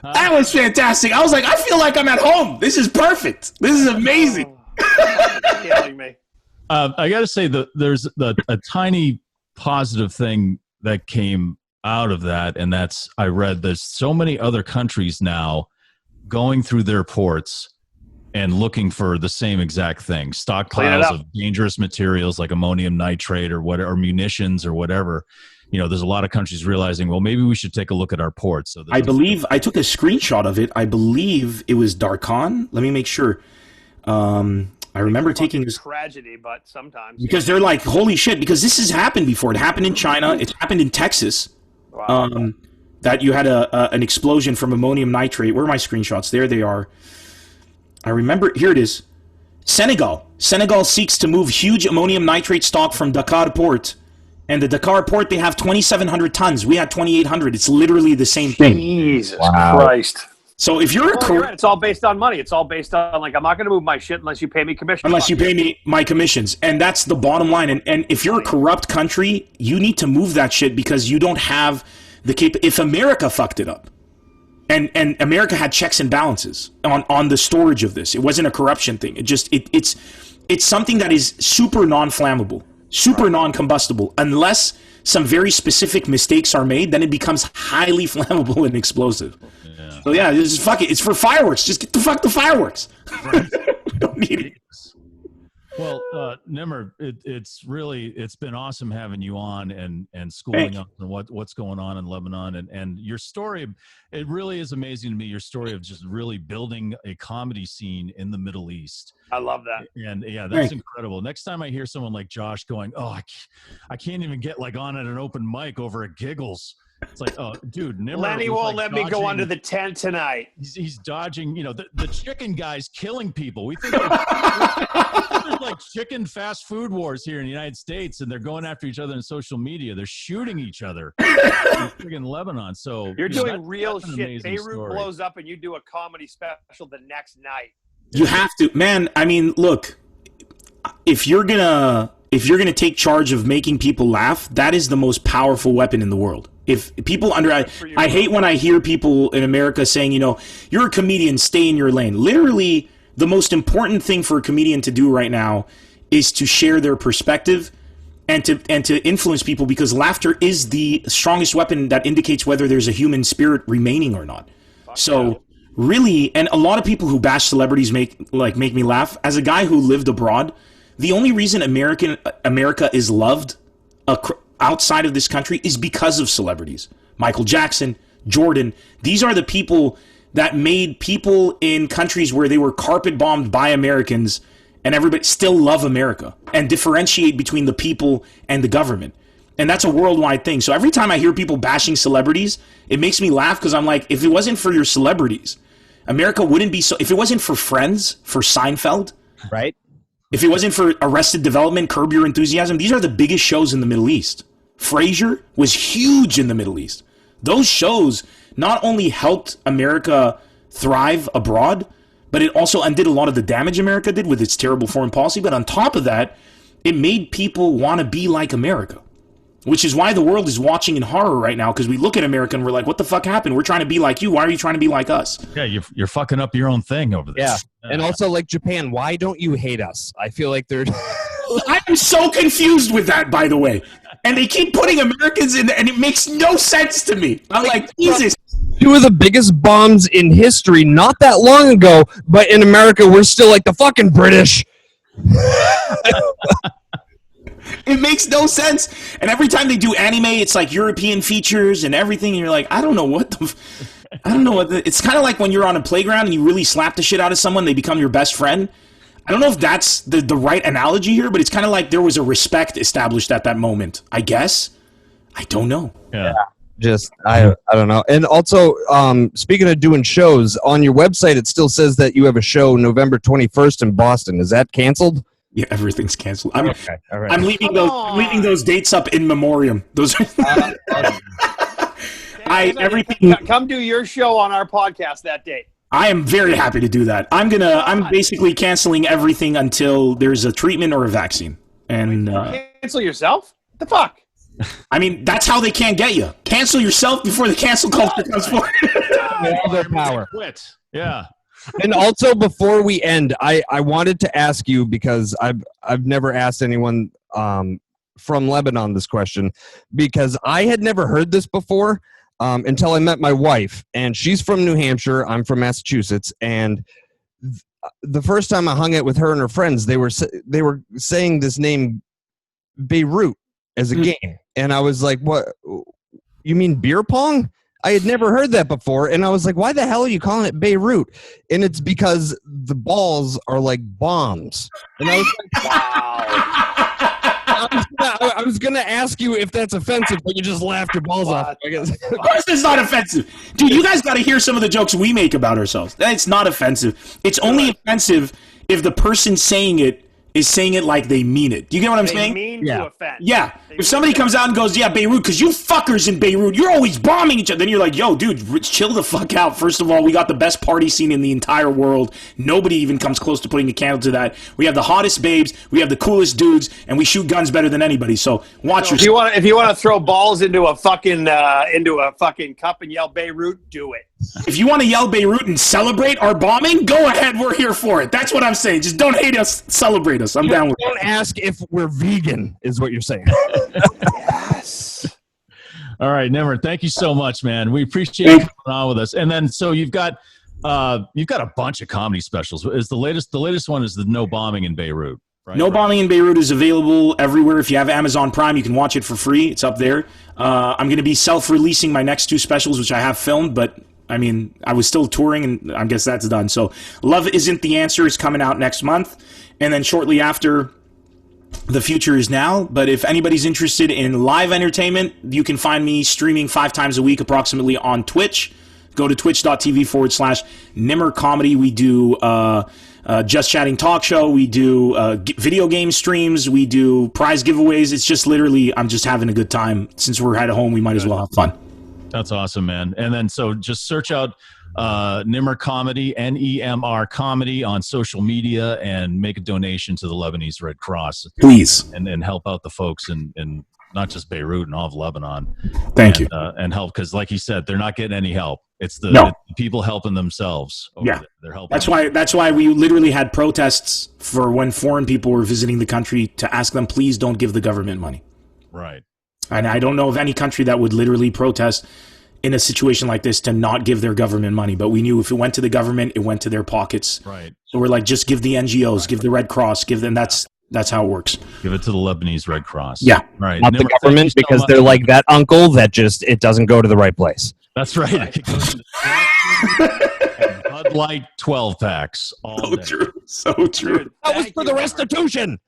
S2: That was fantastic. I was like, I feel like I'm at home. This is perfect. This is amazing.
S6: Killing me.
S5: I got to say that there's a tiny positive thing that came out of that, and that's, I read there's so many other countries now going through their ports and looking for the same exact thing, stockpiles of dangerous materials like ammonium nitrate or whatever, or munitions or whatever. You know, there's a lot of countries realizing, well, maybe we should take a look at our ports. So I
S2: believe I took a screenshot of it. I believe it was Darkhan. Let me make sure. I remember taking this
S6: tragedy, but sometimes
S2: because they're like, holy shit, because this has happened before. It happened in China. It's happened in Texas.
S6: Wow.
S2: That you had an explosion from ammonium nitrate. Where are my screenshots? There they are. I remember. Here it is. Senegal. Senegal seeks to move huge ammonium nitrate stock from Dakar port. And the Dakar port, they have 2,700 tons. We had 2,800. It's literally the same thing.
S6: Jesus Christ.
S2: So if you're
S6: it's all based on money. It's all based on, like, I'm not going to move my shit unless you pay me commissions.
S2: Unless you pay me my commissions. And that's the bottom line. And if you're a corrupt country, you need to move that shit because you don't have the if America fucked it up, and America had checks and balances on the storage of this. It wasn't a corruption thing. It's something that is super non-flammable, super non-combustible. Unless some very specific mistakes are made, then it becomes highly flammable and explosive. Yeah. So yeah, just fuck it. It's for fireworks. Just get the fireworks.
S5: Right.
S2: Don't need it.
S5: Well, Nemr, it's been awesome having you on and schooling up on what's going on in Lebanon and your story. It really is amazing to me. Your story of just really building a comedy scene in the Middle East.
S6: I love that.
S5: And yeah, that's incredible. Next time I hear someone like Josh going, "Oh, I can't even get like on at an open mic over at Giggles." It's like, oh, dude,
S6: Lenny won't let me go under the tent tonight.
S5: He's dodging, the chicken guy's killing people. We think there's like chicken fast food wars here in the United States, and they're going after each other on social media. They're shooting each other in Lebanon. So
S6: you're doing real shit. Beirut blows up, and you do a comedy special the next night.
S2: You have to, man. I mean, look, if you're gonna take charge of making people laugh, that is the most powerful weapon in the world. If people I hate when I hear people in America saying, you're a comedian, stay in your lane. Literally, the most important thing for a comedian to do right now is to share their perspective and to influence people, because laughter is the strongest weapon that indicates whether there's a human spirit remaining or not. So really, and a lot of people who bash celebrities make me laugh. As a guy who lived abroad, the only reason America is loved outside of this country is because of celebrities. Michael Jackson, Jordan, these are the people that made people in countries where they were carpet bombed by Americans and everybody still love America and differentiate between the people and the government. And that's a worldwide thing. So every time I hear people bashing celebrities, it makes me laugh, because I'm like, if it wasn't for your celebrities, America wouldn't be so. If it wasn't for Friends, for Seinfeld,
S7: right?
S2: If it wasn't for Arrested Development, Curb Your Enthusiasm, these are the biggest shows in the Middle East. Frasier was huge in the Middle East. Those shows not only helped America thrive abroad, but it also undid a lot of the damage America did with its terrible foreign policy. But on top of that, it made people want to be like America, which is why the world is watching in horror right now, because we look at America and we're like, what the fuck happened? We're trying to be like you. Why are you trying to be like us?
S5: Yeah, you're fucking up your own thing over there.
S7: Yeah. And also, like Japan, why don't you hate us? I feel like they're...
S2: I'm so confused with that, by the way. And they keep putting Americans in there, and it makes no sense to me. I'm like, Jesus.
S7: Two of the biggest bombs in history not that long ago, but in America, we're still like the fucking British.
S2: It makes no sense. And every time they do anime, it's like European features and everything, and you're like, I don't know what it's kind of like when you're on a playground and you really slap the shit out of someone, they become your best friend. I don't know if that's the right analogy here, but it's kind of like there was a respect established at that moment, I guess. I don't know.
S5: Yeah.
S7: Just, I don't know. And also, speaking of doing shows, on your website, it still says that you have a show November 21st in Boston. Is that canceled?
S2: Yeah, everything's canceled.
S7: Okay. All right.
S2: I'm leaving those dates up in memoriam. Those are everything.
S6: Come do your show on our podcast that date.
S2: I am very happy to do that. I'm basically canceling everything until there's a treatment or a vaccine. And
S6: cancel yourself? The fuck?
S2: I mean, that's how they can't get you. Cancel yourself before the cancel culture comes forward.
S7: All their power.
S5: Quit. Yeah.
S7: And also, before we end, I wanted to ask you, because I've never asked anyone from Lebanon this question, because I had never heard this before until I met my wife, and she's from New Hampshire. I'm from Massachusetts, and the first time I hung out with her and her friends, they were saying this name Beirut as a game, and I was like, "What? You mean beer pong?" I had never heard that before, and I was like, why the hell are you calling it Beirut? And it's because the balls are like bombs. And I was like, wow. I was gonna ask you if that's offensive, but you just laughed your balls off. I guess.
S2: Of course it's not offensive. Dude, you guys got to hear some of the jokes we make about ourselves. It's not offensive. It's only offensive if the person saying it is saying it like they mean it. Do you get what I'm saying?
S6: They mean to offend.
S2: Yeah. If somebody comes out and goes, yeah, Beirut, because you fuckers in Beirut, you're always bombing each other. Then you're like, yo, dude, chill the fuck out. First of all, we got the best party scene in the entire world. Nobody even comes close to putting a candle to that. We have the hottest babes. We have the coolest dudes. And we shoot guns better than anybody. So watch yourself.
S6: If you want to throw balls into a fucking cup and yell Beirut, do it.
S2: If you want to yell Beirut and celebrate our bombing, go ahead. We're here for it. That's what I'm saying. Just don't hate us. Celebrate us. I'm down with it.
S7: Don't ask if we're vegan, is what you're saying.
S6: Yes.
S5: All right, Nemr, thank you so much, man. We appreciate you coming on with us. And then, so you've got a bunch of comedy specials. Is the latest one is the no bombing in Beirut? Right,
S2: No
S5: right.
S2: Bombing in Beirut is available everywhere. If you have Amazon Prime, you can watch it for free. It's up there. I'm going to be self-releasing my next 2 specials, which I have filmed, but I mean, I was still touring, and I guess that's done. So Love Isn't the Answer is coming out next month. And then shortly after, The Future Is Now. But if anybody's interested in live entertainment, you can find me streaming 5 times a week approximately on Twitch. Go to twitch.tv/Nemr Comedy. We do Just Chatting Talk Show. We do video game streams. We do prize giveaways. It's just literally, I'm just having a good time. Since we're at home, we might as well have fun.
S5: That's awesome, man. And then so just search out Nemr Comedy, Nemr Comedy on social media, and make a donation to the Lebanese Red Cross.
S2: Please.
S5: And help out the folks in not just Beirut and all of Lebanon.
S2: Thank you.
S5: And help, because like you said, they're not getting any help. It's the people helping themselves.
S2: Yeah.
S5: They're helping.
S2: That's why we literally had protests for when foreign people were visiting the country to ask them, please don't give the government money.
S5: Right.
S2: And I don't know of any country that would literally protest in a situation like this to not give their government money. But we knew if it went to the government, it went to their pockets.
S5: Right.
S2: So we're like, just give the NGOs, give the Red Cross, give them. That's how it works.
S5: Give it to the Lebanese Red Cross.
S2: Yeah.
S5: Right.
S7: Not the government, because they're like that uncle that just, it doesn't go to the right place.
S5: That's right. It goes to the Bud Light 12 packs.
S2: So true. So true.
S7: That was for the restitution.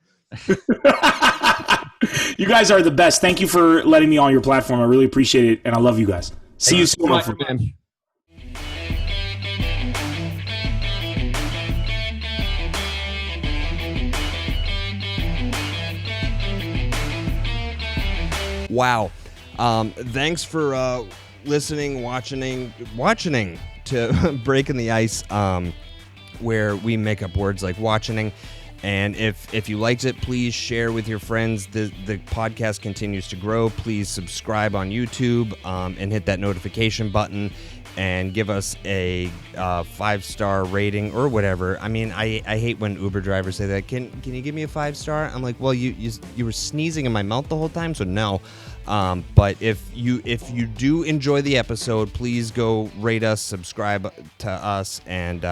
S2: You guys are the best. Thank you for letting me on your platform. I really appreciate it, and I love you guys. See you soon.
S7: Wow. Thanks for listening, watching to Breaking the Ice, where we make up words like watching. And if you liked it, please share with your friends. The podcast continues to grow. Please subscribe on YouTube and hit that notification button and give us a 5-star rating or whatever. I mean, I hate when Uber drivers say that. Can you give me a 5-star? I'm like, well, you were sneezing in my mouth the whole time, so no. But if you do enjoy the episode, please go rate us, subscribe to us, and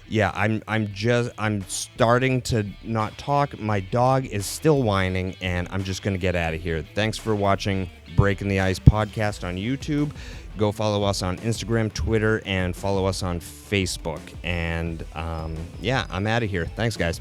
S7: yeah, I'm starting to not talk. My dog is still whining, and I'm just going to get out of here. Thanks for watching Breaking the Ice podcast on YouTube. Go follow us on Instagram, Twitter, and follow us on Facebook. And yeah, I'm out of here. Thanks, guys.